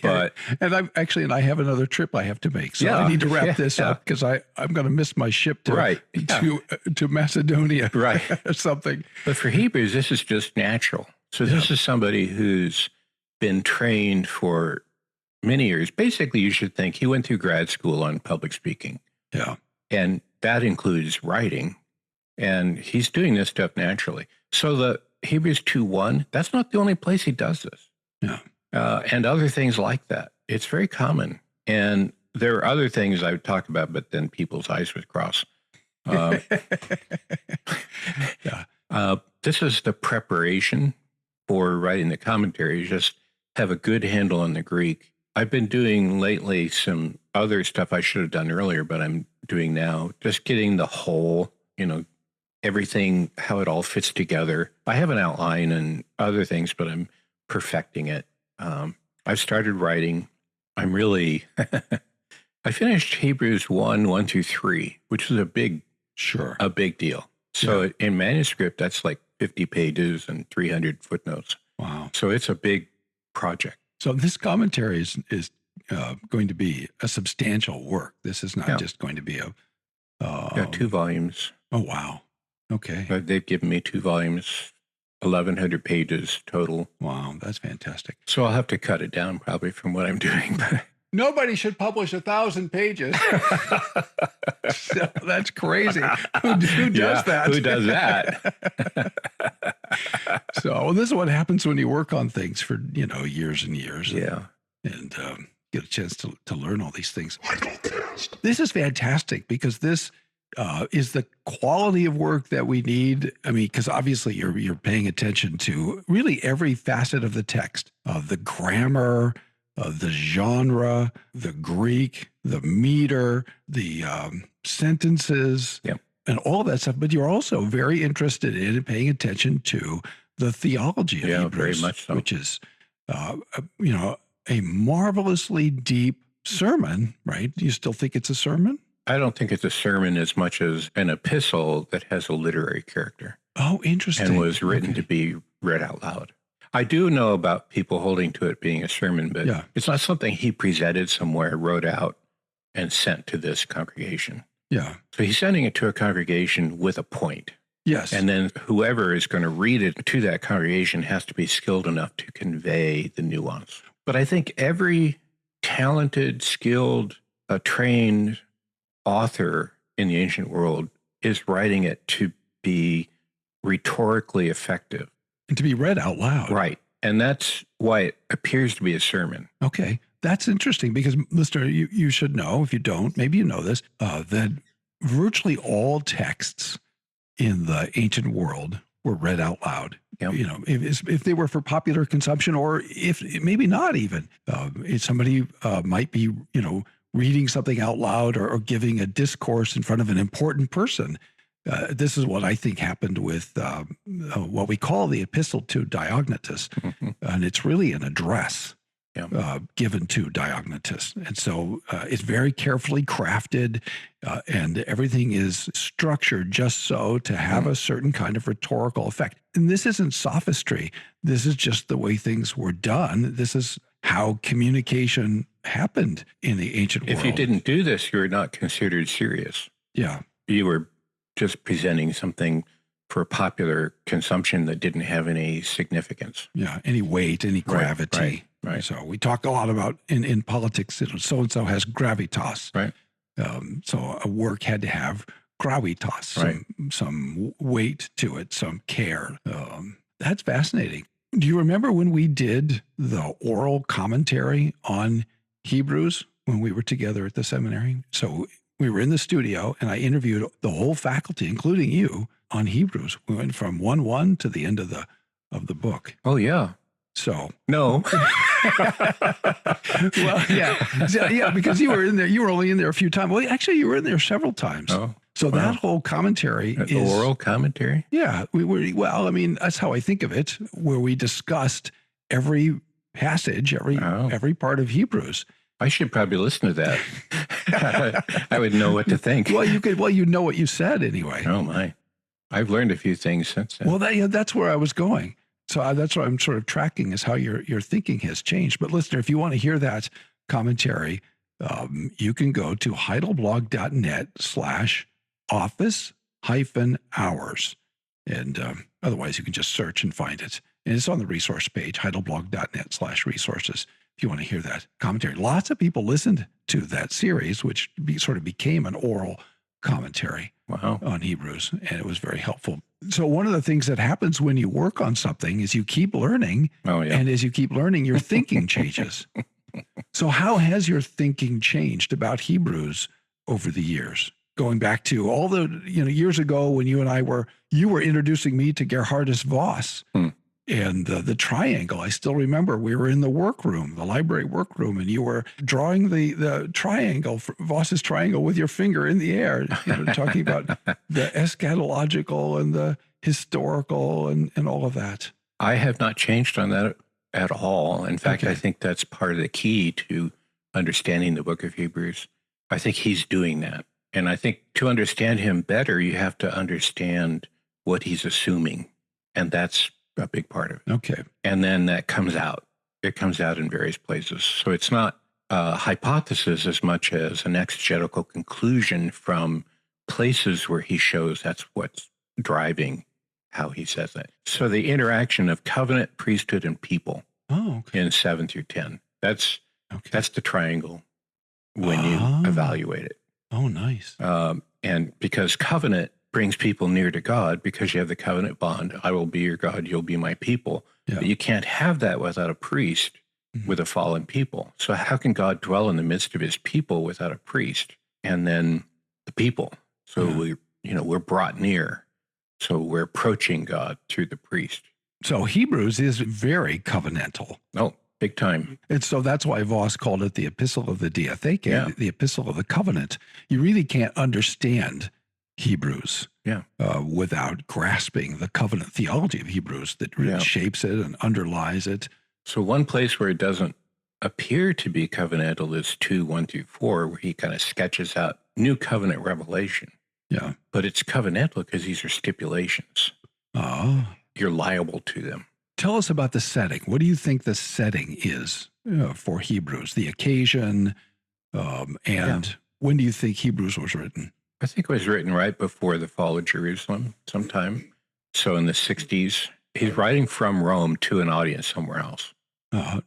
But I have another trip I have to make. So I need to wrap this up because I'm going to miss my ship to Macedonia or something. But for Hebrews, this is just natural. So this is somebody who's been trained for many years. Basically, you should think he went through grad school on public speaking. Yeah. And that includes writing. And he's doing this stuff naturally. So the Hebrews 2:1, that's not the only place he does this. Yeah. And other things like that. It's very common. And there are other things I would talk about, but then people's eyes would cross. This is the preparation for writing the commentary. Just have a good handle on the Greek. I've been doing lately some other stuff I should have done earlier, but I'm doing now. Just getting the whole, everything, how it all fits together. I have an outline and other things, but I'm perfecting it. I've started writing. I'm really, I finished Hebrews 1 through 3, which is a big deal. So in manuscript, that's like 50 pages and 300 footnotes. Wow. So it's a big project. So this commentary is going to be a substantial work. This is not just going to be 2 volumes. Oh, wow. Okay. They've given me 2 volumes. 1,100 pages total. Wow, that's fantastic. So I'll have to cut it down probably from what I'm doing. Nobody should publish 1,000 pages. So that's crazy. Who does that? Who does that? So this is what happens when you work on things for, years and years. Yeah. And get a chance to learn all these things. This is fantastic because this is the quality of work that we need. I mean, because obviously you're paying attention to really every facet of the text, the grammar, the genre, the Greek, the meter, the sentences, and all that stuff. But you're also very interested in paying attention to the theology of Hebrews, very much so. which is, a marvelously deep sermon, right? Do you still think it's a sermon? I don't think it's a sermon as much as an epistle that has a literary character. Oh, interesting. And was written to be read out loud. I do know about people holding to it being a sermon, but it's not something he presented somewhere, wrote out, and sent to this congregation. Yeah. So he's sending it to a congregation with a point. Yes. And then whoever is going to read it to that congregation has to be skilled enough to convey the nuance. But I think every talented, skilled, trained author in the ancient world is writing it to be rhetorically effective. And to be read out loud. Right. And that's why it appears to be a sermon. Okay. That's interesting because, listener, you should know, if you don't, maybe you know this, that virtually all texts in the ancient world were read out loud. Yep. You know, if they were for popular consumption, or if maybe not even, if somebody might be, reading something out loud or giving a discourse in front of an important person. This is what I think happened with what we call the Epistle to Diognetus, and it's really an address given to Diognetus. And so it's very carefully crafted, and everything is structured just so to have a certain kind of rhetorical effect. And this isn't sophistry. This is just the way things were done. This is how communication happened in the ancient world. If you didn't do this, you were not considered serious. Yeah. You were just presenting something for popular consumption that didn't have any significance. Yeah, any weight, any gravity. Right. So we talk a lot about in politics, so-and-so has gravitas. Right. So a work had to have gravitas, some weight to it, some care. That's fascinating. Do you remember when we did the oral commentary on Hebrews when we were together at the seminary? So we were in the studio and I interviewed the whole faculty, including you, on Hebrews. We went from 1:1 to the end of the book. Oh, yeah. So no. Well, yeah, because you were in there. You were only in there a few times. Well, actually, you were in there several times. Oh, so that whole commentary is oral commentary. Yeah, we were. Well, I mean, that's how I think of it, where we discussed every passage, every part of Hebrews. I should probably listen to that. I would know what to think. Well, you could. Well, you know what you said anyway. Oh my, I've learned a few things since then. Well, that's where I was going. So that's what I'm sort of tracking, is how your thinking has changed. But listener, if you want to hear that commentary, you can go to heidelblog.net/office-hours. And otherwise, you can just search and find it. And it's on the resource page, heidelblog.net/resources, if you want to hear that commentary. Lots of people listened to that series, which sort of became an oral commentary on Hebrews, and it was very helpful. So one of the things that happens when you work on something is you keep learning, and as you keep learning, your thinking changes. So how has your thinking changed about Hebrews over the years? Going back to all the years ago when you were introducing me to Gerhardus Voss and the triangle. I still remember we were in the workroom, the library workroom, and you were drawing the triangle, Voss's triangle, with your finger in the air, talking about the eschatological and the historical and all of that. I have not changed on that at all. In fact, I think that's part of the key to understanding the book of Hebrews. I think he's doing that. And I think to understand him better, you have to understand what he's assuming. And that's a big part of it. Okay. And then that comes out. It comes out in various places. So it's not a hypothesis as much as an exegetical conclusion from places where he shows that's what's driving how he says that. So the interaction of covenant, priesthood, and people in 7 through 10, that's the triangle when you evaluate it. Oh, nice. And because covenant brings people near to God, because you have the covenant bond, I will be your God, you'll be my people. Yeah. But you can't have that without a priest with a fallen people. So how can God dwell in the midst of his people without a priest? And then the people. So we're brought near. So we're approaching God through the priest. So Hebrews is very covenantal. Oh, big time. And so that's why Voss called it the Epistle of the Diatheke, the Epistle of the Covenant. You really can't understand Hebrews without grasping the covenant theology of Hebrews that really shapes it and underlies it. So one place where it doesn't appear to be covenantal is 2:1-4, where he kind of sketches out new covenant revelation. Yeah. But it's covenantal because these are stipulations. You're liable to them. Tell us about the setting. What do you think the setting is for Hebrews? The occasion, and when do you think Hebrews was written? I think it was written right before the fall of Jerusalem sometime. So in the 60s, he's writing from Rome to an audience somewhere else.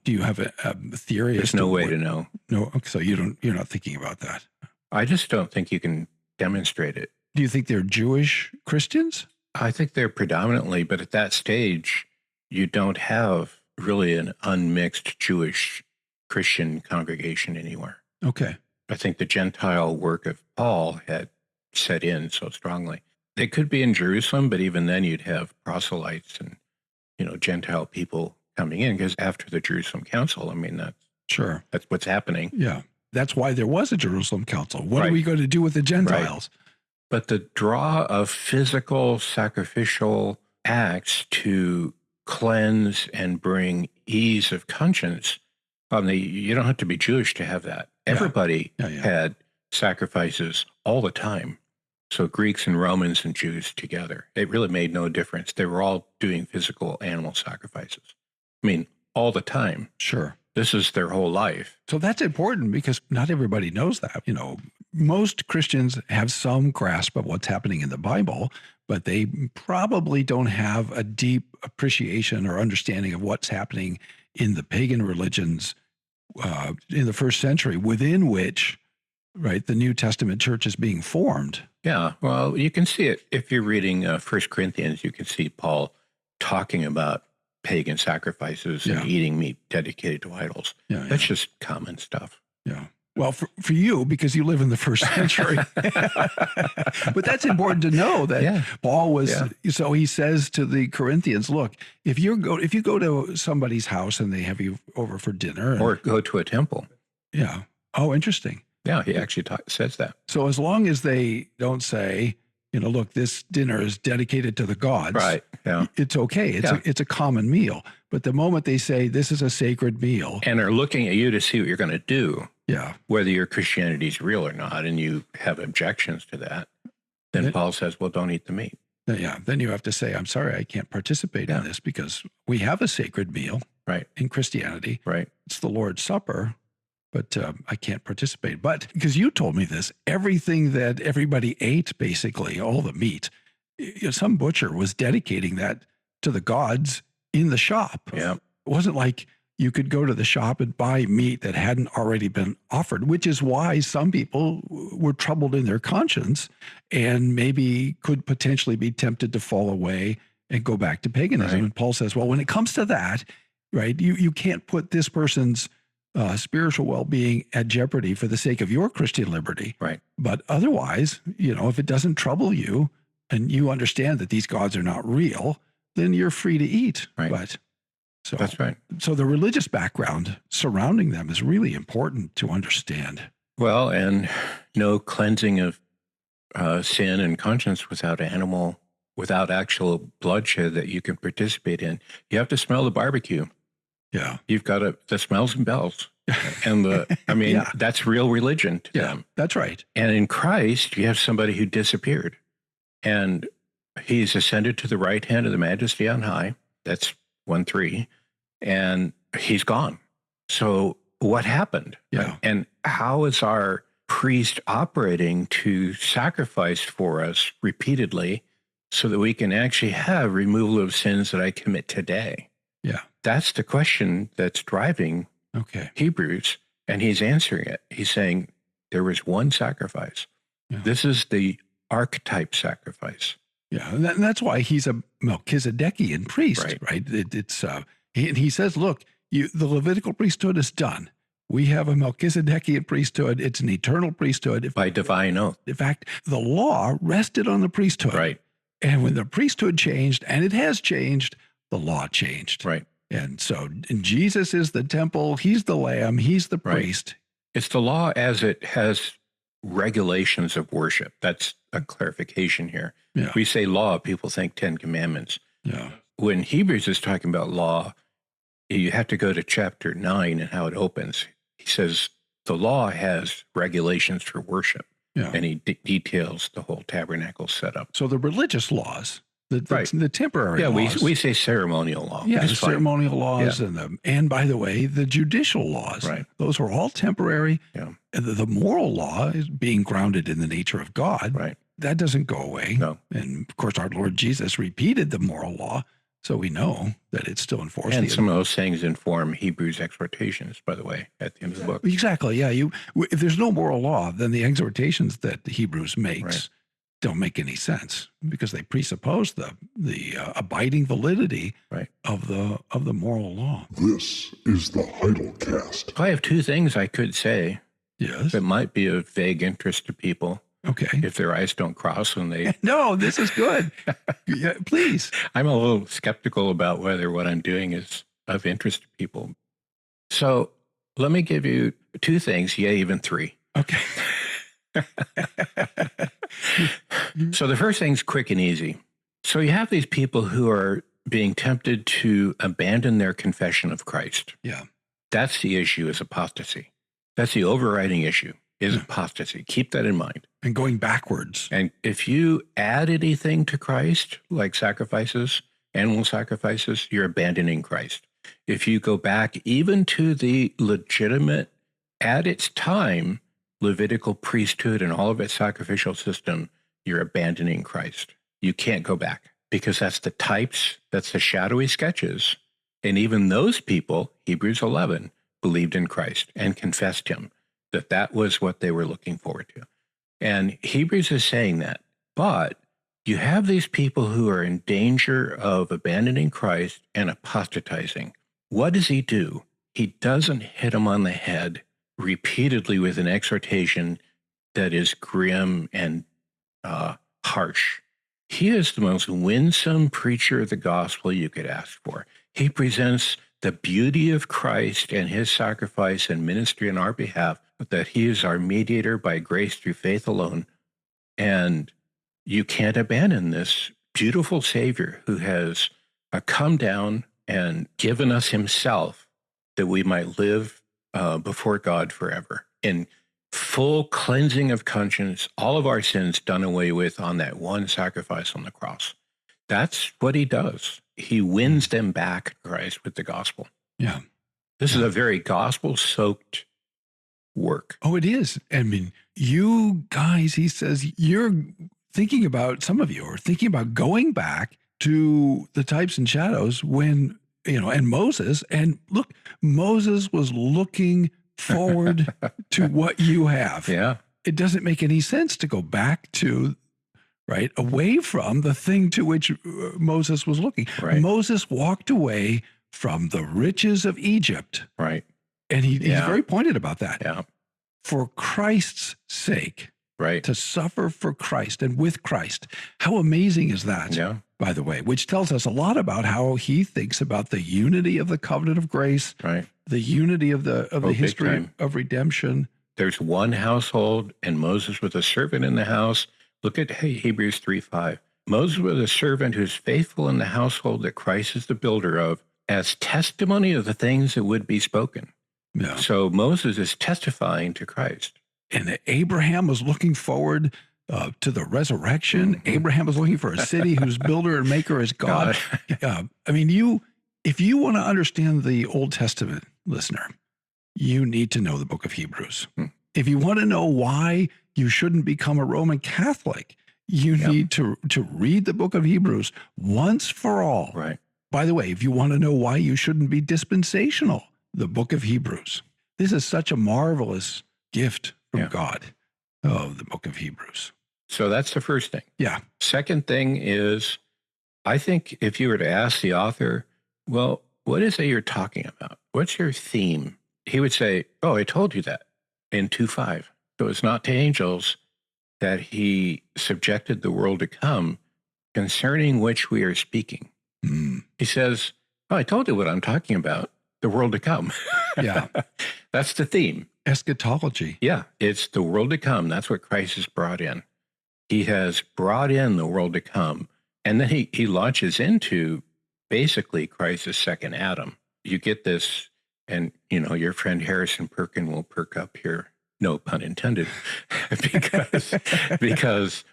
Do you have a theory? There's no way to know. No, so you're not thinking about that. I just don't think you can demonstrate it. Do you think they're Jewish Christians? I think they're predominantly, but at that stage, you don't have really an unmixed Jewish Christian congregation anywhere. Okay. I think the Gentile work of Paul had set in so strongly. They could be in Jerusalem, but even then you'd have proselytes and, Gentile people coming in, because after the Jerusalem Council, I mean, that's what's happening. Yeah. That's why there was a Jerusalem Council. What are we going to do with the Gentiles? Right. But the draw of physical sacrificial acts to cleanse and bring ease of conscience, you don't have to be Jewish to have that. Everybody had sacrifices all the time. So Greeks and Romans and Jews together. It really made no difference. They were all doing physical animal sacrifices. I mean, all the time. Sure. This is their whole life. So that's important because not everybody knows that. Most Christians have some grasp of what's happening in the Bible, but they probably don't have a deep appreciation or understanding of what's happening in the pagan religions in the first century, within which, the New Testament church is being formed. Yeah, well, you can see it. If you're reading 1 Corinthians, you can see Paul talking about pagan sacrifices and eating meat dedicated to idols. That's just common stuff. Yeah. Well, for you, because you live in the first century. But that's important to know that Paul was, so he says to the Corinthians, look, if you go to somebody's house and they have you over for dinner. Or go to a temple. Yeah. Oh, interesting. Yeah, he actually says that. So as long as they don't say, look, this dinner is dedicated to the gods. Right. Yeah. It's okay. It's a common meal. But the moment they say this is a sacred meal. And are looking at you to see what you're going to do. Yeah. Whether your Christianity is real or not, and you have objections to that, then Paul says, well, don't eat the meat. Yeah. Then you have to say, I'm sorry, I can't participate in this because we have a sacred meal in Christianity. Right. It's the Lord's Supper, but I can't participate. But because you told me this, everything that everybody ate, basically, all the meat, some butcher was dedicating that to the gods in the shop. Yeah. It wasn't like you could go to the shop and buy meat that hadn't already been offered, which is why some people were troubled in their conscience and maybe could potentially be tempted to fall away and go back to paganism. Right. And Paul says, well, when it comes to that, you can't put this person's spiritual well-being at jeopardy for the sake of your Christian liberty. Right. But otherwise, if it doesn't trouble you and you understand that these gods are not real, then you're free to eat. Right. But that's right. So the religious background surrounding them is really important to understand. Well, and no cleansing of sin and conscience without actual bloodshed that you can participate in. You have to smell the barbecue. Yeah. You've got the smells and bells. And that's real religion to them. That's right. And in Christ, you have somebody who disappeared. And he's ascended to the right hand of the majesty on high. That's 1:3. And he's gone. So what happened? Yeah. And how is our priest operating to sacrifice for us repeatedly so that we can actually have removal of sins that I commit today? Yeah. That's the question that's driving Hebrews, and he's answering it. He's saying there was one sacrifice. Yeah. This is the archetype sacrifice. Yeah, and that's why he's a Melchizedekian priest, right? He says, look, the Levitical priesthood is done. We have a Melchizedekian priesthood. It's an eternal priesthood. By divine oath. In fact, the law rested on the priesthood. Right. And when the priesthood changed, and it has changed, the law changed. Right. And Jesus is the temple. He's the lamb. He's the priest. It's the law as it has regulations of worship. That's a clarification here. Yeah. We say law, people think 10 Commandments. Yeah. When Hebrews is talking about law, you have to go to chapter 9 and how it opens. He says the law has regulations for worship, Yeah. and he details the whole tabernacle setup. So the religious laws, Right. the temporary Yeah, laws. we say ceremonial law. Yeah, the It's fine. ceremonial laws and by the way, the judicial laws. Right. Those are all temporary. Yeah. And the moral law is being grounded in the nature of God. Right. That doesn't go away. No. And of course, our Lord Jesus repeated the moral law. So we know that it's still enforced. And some of those things inform Hebrews' exhortations, by the way, at the end of the book. Exactly. Yeah. If there's no moral law, then the exhortations that the Hebrews makes don't make any sense because they presuppose the abiding validity of the moral law. This is the Heidelcast. I have two things I could say. Yes. That might be of vague interest to people. Okay. If their eyes don't cross when they... No, this is good. Yeah, please. I'm a little skeptical about whether what I'm doing is of interest to people. So let me give you two things, even three. Okay. So the first thing's quick and easy. So you have these people who are being tempted to abandon their confession of Christ. Yeah. That's the issue, is apostasy. That's the overriding issue, is apostasy. Keep that in mind. And going backwards. And if you add anything to Christ, like sacrifices, animal sacrifices, you're abandoning Christ. If you go back even to the legitimate, at its time, Levitical priesthood and all of its sacrificial system, you're abandoning Christ. You can't go back because that's the types, that's the shadowy sketches. And even those people, Hebrews 11, believed in Christ and confessed him, that was what they were looking forward to. And Hebrews is saying that. But you have these people who are in danger of abandoning Christ and apostatizing. What does he do? He doesn't hit them on the head repeatedly with an exhortation that is grim and harsh. He is the most winsome preacher of the gospel you could ask for. He presents the beauty of Christ and his sacrifice and ministry on our behalf, that he is our mediator by grace through faith alone. And you can't abandon this beautiful Savior who has come down and given us himself that we might live before God forever in full cleansing of conscience, all of our sins done away with on that one sacrifice on the cross. That's what he does. He wins them back to Christ with the gospel. Yeah. This is a very gospel-soaked work. Oh, it is. I mean, you guys, he says, you're thinking about, some of you are thinking about going back to the types and shadows when, and Moses. And look, Moses was looking forward to what you have. Yeah. It doesn't make any sense to go back to, away from the thing to which Moses was looking. Right. Moses walked away from the riches of Egypt. Right. And he's very pointed about that. Yeah. For Christ's sake. Right. To suffer for Christ and with Christ. How amazing is that? Yeah. By the way, which tells us a lot about how he thinks about the unity of the covenant of grace, right? The unity of the history of redemption. There's one household, and Moses was a servant in the house. Look at Hebrews 3:5. Moses was a servant who's faithful in the household that Christ is the builder of, as testimony of the things that would be spoken. Yeah. So Moses is testifying to Christ. And Abraham was looking forward to the resurrection. Mm-hmm. Abraham was looking for a city whose builder and maker is God. I mean, if you want to understand the Old Testament, listener, you need to know the book of Hebrews. Mm. If you want to know why you shouldn't become a Roman Catholic, you need to read the book of Hebrews once for all. Right. By the way, if you want to know why you shouldn't be dispensational, the book of Hebrews. This is such a marvelous gift from God of the book of Hebrews. So that's the first thing. Yeah. Second thing is, I think if you were to ask the author, well, what is it you're talking about? What's your theme? He would say, oh, I told you that in 2:5. So it's not to angels that he subjected the world to come, concerning which we are speaking. Mm. He says, oh, I told you what I'm talking about, the world to come. Yeah. That's the theme. Eschatology. Yeah, it's the world to come. That's what Christ has brought in. He has brought in the world to come. And then he launches into basically Christ's second Adam. You get this, and, your friend Harrison Perkin will perk up here. No pun intended, because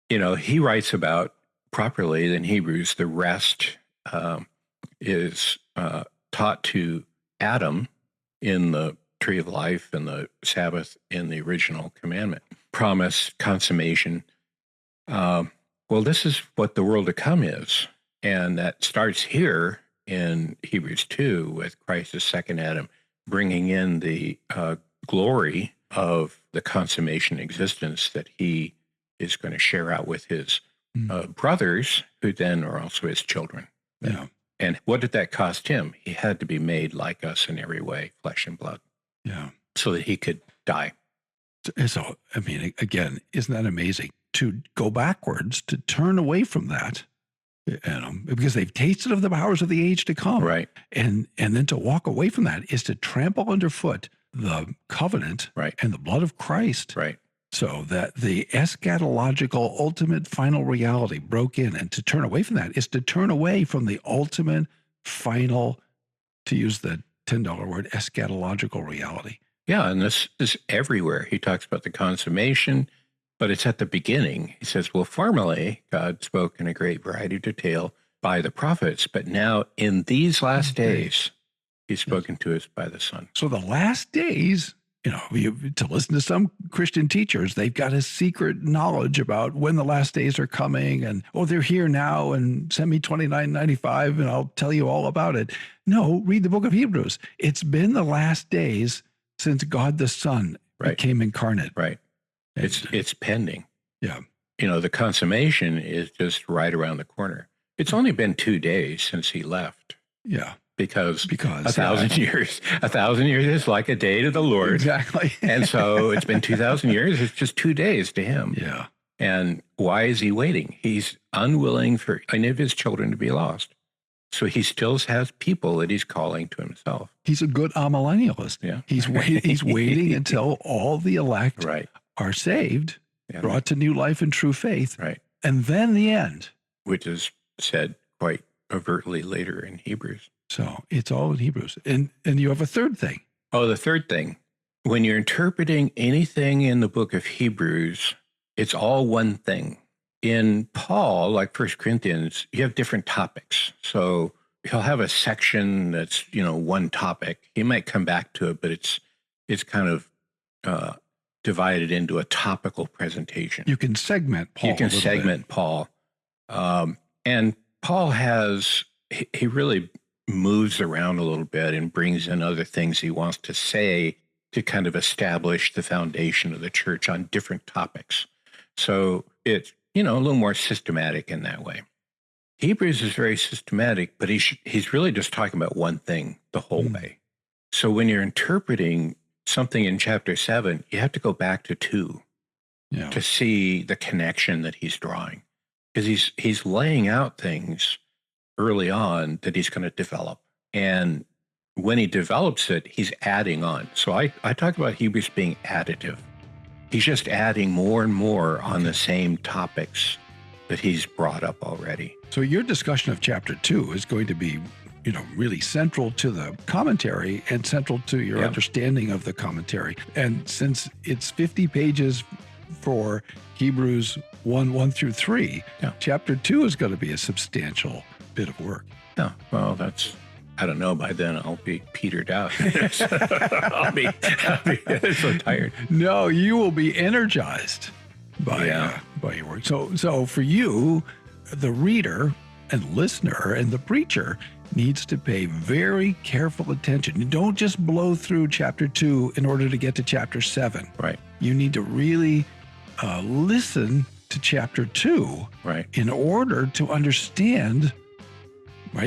he writes about properly in Hebrews, the rest is taught to Adam in the tree of life and the Sabbath in the original commandment. Promise, consummation. Well, this is what the world to come is. And that starts here in Hebrews 2 with Christ's second Adam, bringing in the glory of the consummation existence that he is going to share out with his brothers, who then are also his children. Yeah. And what did that cost him? He had to be made like us in every way, flesh and blood. Yeah. So that he could die. So, again, isn't that amazing? To go backwards, to turn away from that, because they've tasted of the powers of the age to come. Right. And then to walk away from that is to trample underfoot the covenant and the blood of Christ. Right. So that the eschatological ultimate final reality broke in. And to turn away from that is to turn away from the ultimate final, to use the $10 word, eschatological reality. Yeah, and this is everywhere. He talks about the consummation, but it's at the beginning. He says, well, formerly, God spoke in a great variety of detail by the prophets, but now in these last days, he's spoken to us by the Son. So the last days, to listen to some Christian teachers, they've got a secret knowledge about when the last days are coming, and, they're here now, and send me $29.95 and I'll tell you all about it. No, read the book of Hebrews. It's been the last days since God the Son became incarnate. Right. It's pending. Yeah. The consummation is just right around the corner. It's only been 2 days since he left. Yeah. Because 1,000 years, 1,000 years is like a day to the Lord. Exactly. And so it's been 2,000 years. It's just 2 days to him. Yeah. And why is he waiting? He's unwilling for any of his children to be lost. So he still has people that he's calling to himself. He's a good amillennialist. Yeah. He's waiting until all the elect are saved, brought to new life and true faith. Right. And then the end. Which is said quite overtly later in Hebrews. So it's all in Hebrews. And you have a third thing. Oh, the third thing. When you're interpreting anything in the book of Hebrews, it's all one thing. In Paul, like 1 Corinthians, you have different topics. So he'll have a section that's, one topic. He might come back to it, but it's kind of divided into a topical presentation. You can segment Paul. You can segment Paul. And Paul he really moves around a little bit and brings in other things he wants to say to kind of establish the foundation of the church on different topics. So it's, a little more systematic in that way. Hebrews is very systematic, but he's really just talking about one thing the whole way. So when you're interpreting something in chapter 7, you have to go back to 2 to see the connection that he's drawing. Because he's laying out things early on that he's going to develop. And when he develops it, he's adding on. So I talk about Hebrews being additive. He's just adding more and more on the same topics that he's brought up already. So your discussion of chapter 2 is going to be, really central to the commentary and central to your understanding of the commentary. And since it's 50 pages for Hebrews 1 through 3, chapter 2 is going to be a substantial bit of work. Yeah, well, I don't know, by then I'll be petered out. I'll be so tired. No, you will be energized by your work. So for you, the reader and listener and the preacher needs to pay very careful attention. You don't just blow through chapter 2 in order to get to chapter 7. Right. You need to really listen to chapter 2 in order to understand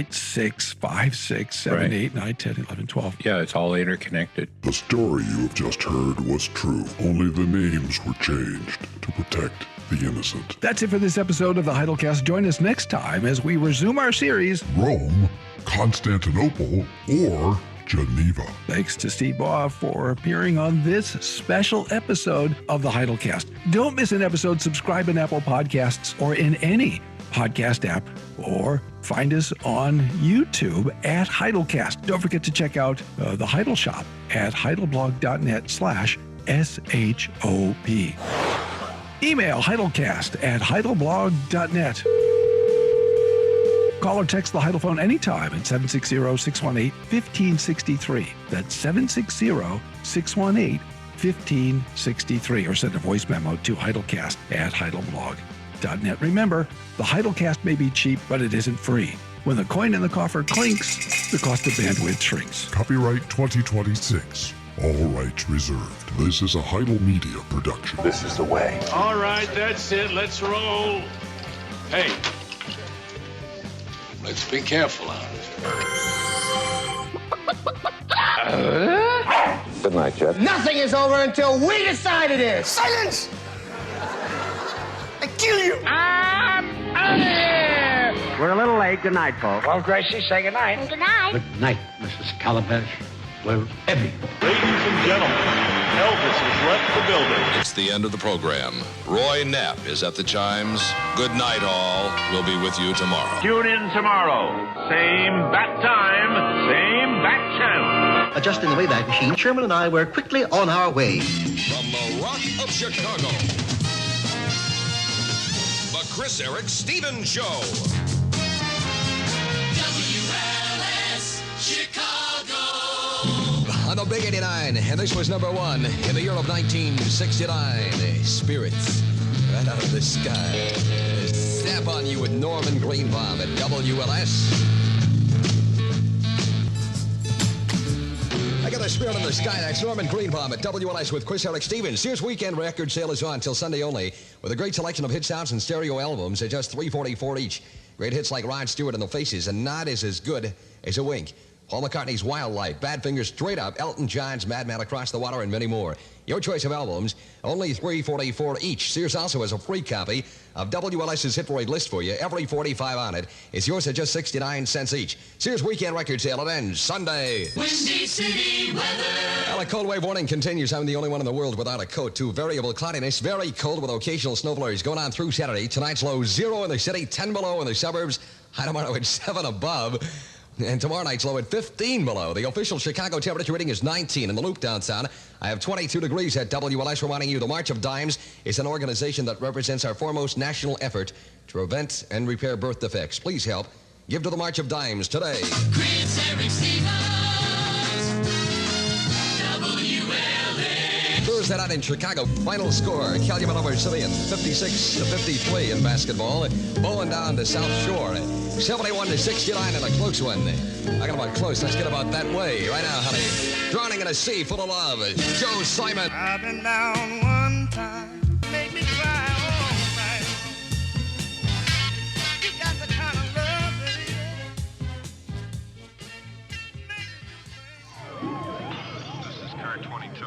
6, 5, 6, 7, 8, 9, 10, 11, 12. Yeah, it's all interconnected. The story you have just heard was true. Only the names were changed to protect the innocent. That's it for this episode of the Heidelcast. Join us next time as we resume our series, Rome, Constantinople, or Geneva. Thanks to Steve Baugh for appearing on this special episode of the Heidelcast. Don't miss an episode. Subscribe in Apple Podcasts or in any podcast app, or find us on YouTube at Heidelcast. Don't forget to check out the Heidel Shop at heidelblog.net/SHOP. Email heidelcast@heidelblog.net. Call or text the Heidel phone anytime at 760-618-1563. That's 760-618-1563. Or send a voice memo to heidelcast@heidelblog.net. Remember, the Heidelcast may be cheap, but it isn't free. When the coin in the coffer clinks, the cost of bandwidth shrinks. Copyright 2026. All rights reserved. This is a Heidel Media production. This is the way. All right, that's it. Let's roll. Hey. Let's be careful out Good night, Jet. Nothing is over until we decide it is. Silence! I kill you. I'm out of here. We're a little late. Good night, folks. Well, Gracie, say good night. Good night. Good night, Mrs. Calabash. We're heavy. Ladies and gentlemen, Elvis has left the building. It's the end of the program. Roy Knapp is at the chimes. Good night, all. We'll be with you tomorrow. Tune in tomorrow. Same bat time, same bat channel. Adjusting the Wayback Machine, Sherman and I were quickly on our way. From the Rock of Chicago, the Chris Eric Stevens Show. WLS Chicago. On the Big 89, and this was number one in the year of 1969. Spirits right out of the sky. Snap on you with Norman Greenbaum at WLS. I got a spirit in the sky. That's Norman Greenbaum at WLS with Chris Eric Stevens. Sears Weekend record sale is on till Sunday only, with a great selection of hit sounds and stereo albums at just $344 each. Great hits like Rod Stewart and the Faces, and Nod is as good as a wink. Paul McCartney's Wildlife, Badfinger Straight Up, Elton John's Madman Across the Water, and many more. Your choice of albums, only $344 each. Sears also has a free copy of WLS's hit parade list for you. Every 45 on it is yours at just 69 cents each. Sears Weekend record sale, it ends Sunday. Windy City weather. Well, a cold wave warning continues. I'm the only one in the world without a coat, too. Variable cloudiness, very cold with occasional snow flurries going on through Saturday. Tonight's low 0 in the city, 10 below in the suburbs. High tomorrow at 7 above. And tomorrow night's low at 15 below. The official Chicago temperature reading is 19 in the Loop downtown. I have 22 degrees at WLS, reminding you the March of Dimes is an organization that represents our foremost national effort to prevent and repair birth defects. Please help. Give to the March of Dimes today. Chris Eric Stevens. WLS. Thursday night in Chicago. Final score, Calumet over Simeon, 56-53 in basketball. Bowling down to South Shore, 71-69 in a close one. Talking about close, let's get about that way. Right now, honey. Drowning in a sea full of love. Joe Simon. I've been down one time, made me cry all night. You got the kind of love that This is car 22.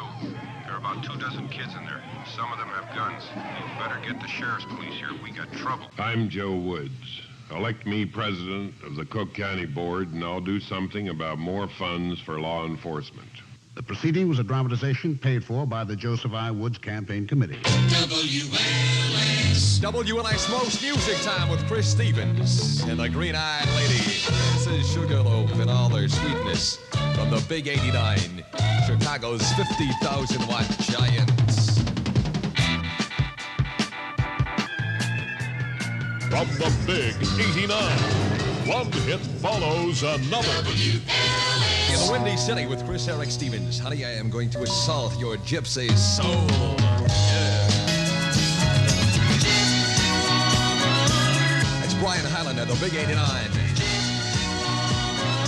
There are about 24 kids in there. Some of them have guns. You better get the sheriff's police here. We got trouble. I'm Joe Woods. Elect me president of the Cook County Board, and I'll do something about more funds for law enforcement. The proceeding was a dramatization paid for by the Joseph I. Woods Campaign Committee. WLS. WLS Most Music Time with Chris Stevens and the Green-Eyed Lady. This is Sugarloaf in all their sweetness from the Big 89, Chicago's 50,000-watt giants. From the Big 89, one hit follows another. In the Windy City with Chris Eric Stevens. Honey, I am going to assault your gypsy soul. Yeah. It's Brian Highland at the Big 89.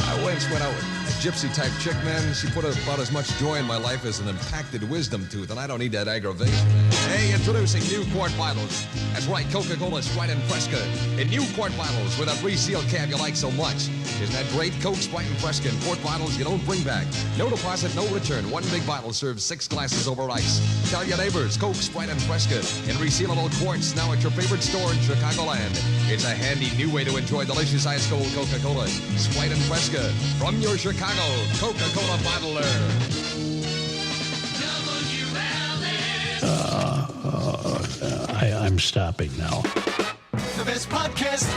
I once went out with a gypsy-type chick, man. She put about as much joy in my life as an impacted wisdom tooth, and I don't need that aggravation, man. Hey, introducing new quart bottles. That's right, Coca-Cola Sprite and Fresca. In new quart bottles with a resealed cap you like so much. Isn't that great? Coke, Sprite, and Fresca in quart bottles you don't bring back. No deposit, no return. One big bottle serves 6 glasses over ice. Tell your neighbors, Coke, Sprite, and Fresca in resealable quarts now at your favorite store in Chicagoland. It's a handy new way to enjoy delicious ice cold Coca-Cola, Sprite, and Fresca from your Chicago Coca-Cola bottler. I'm stopping now. The best podcast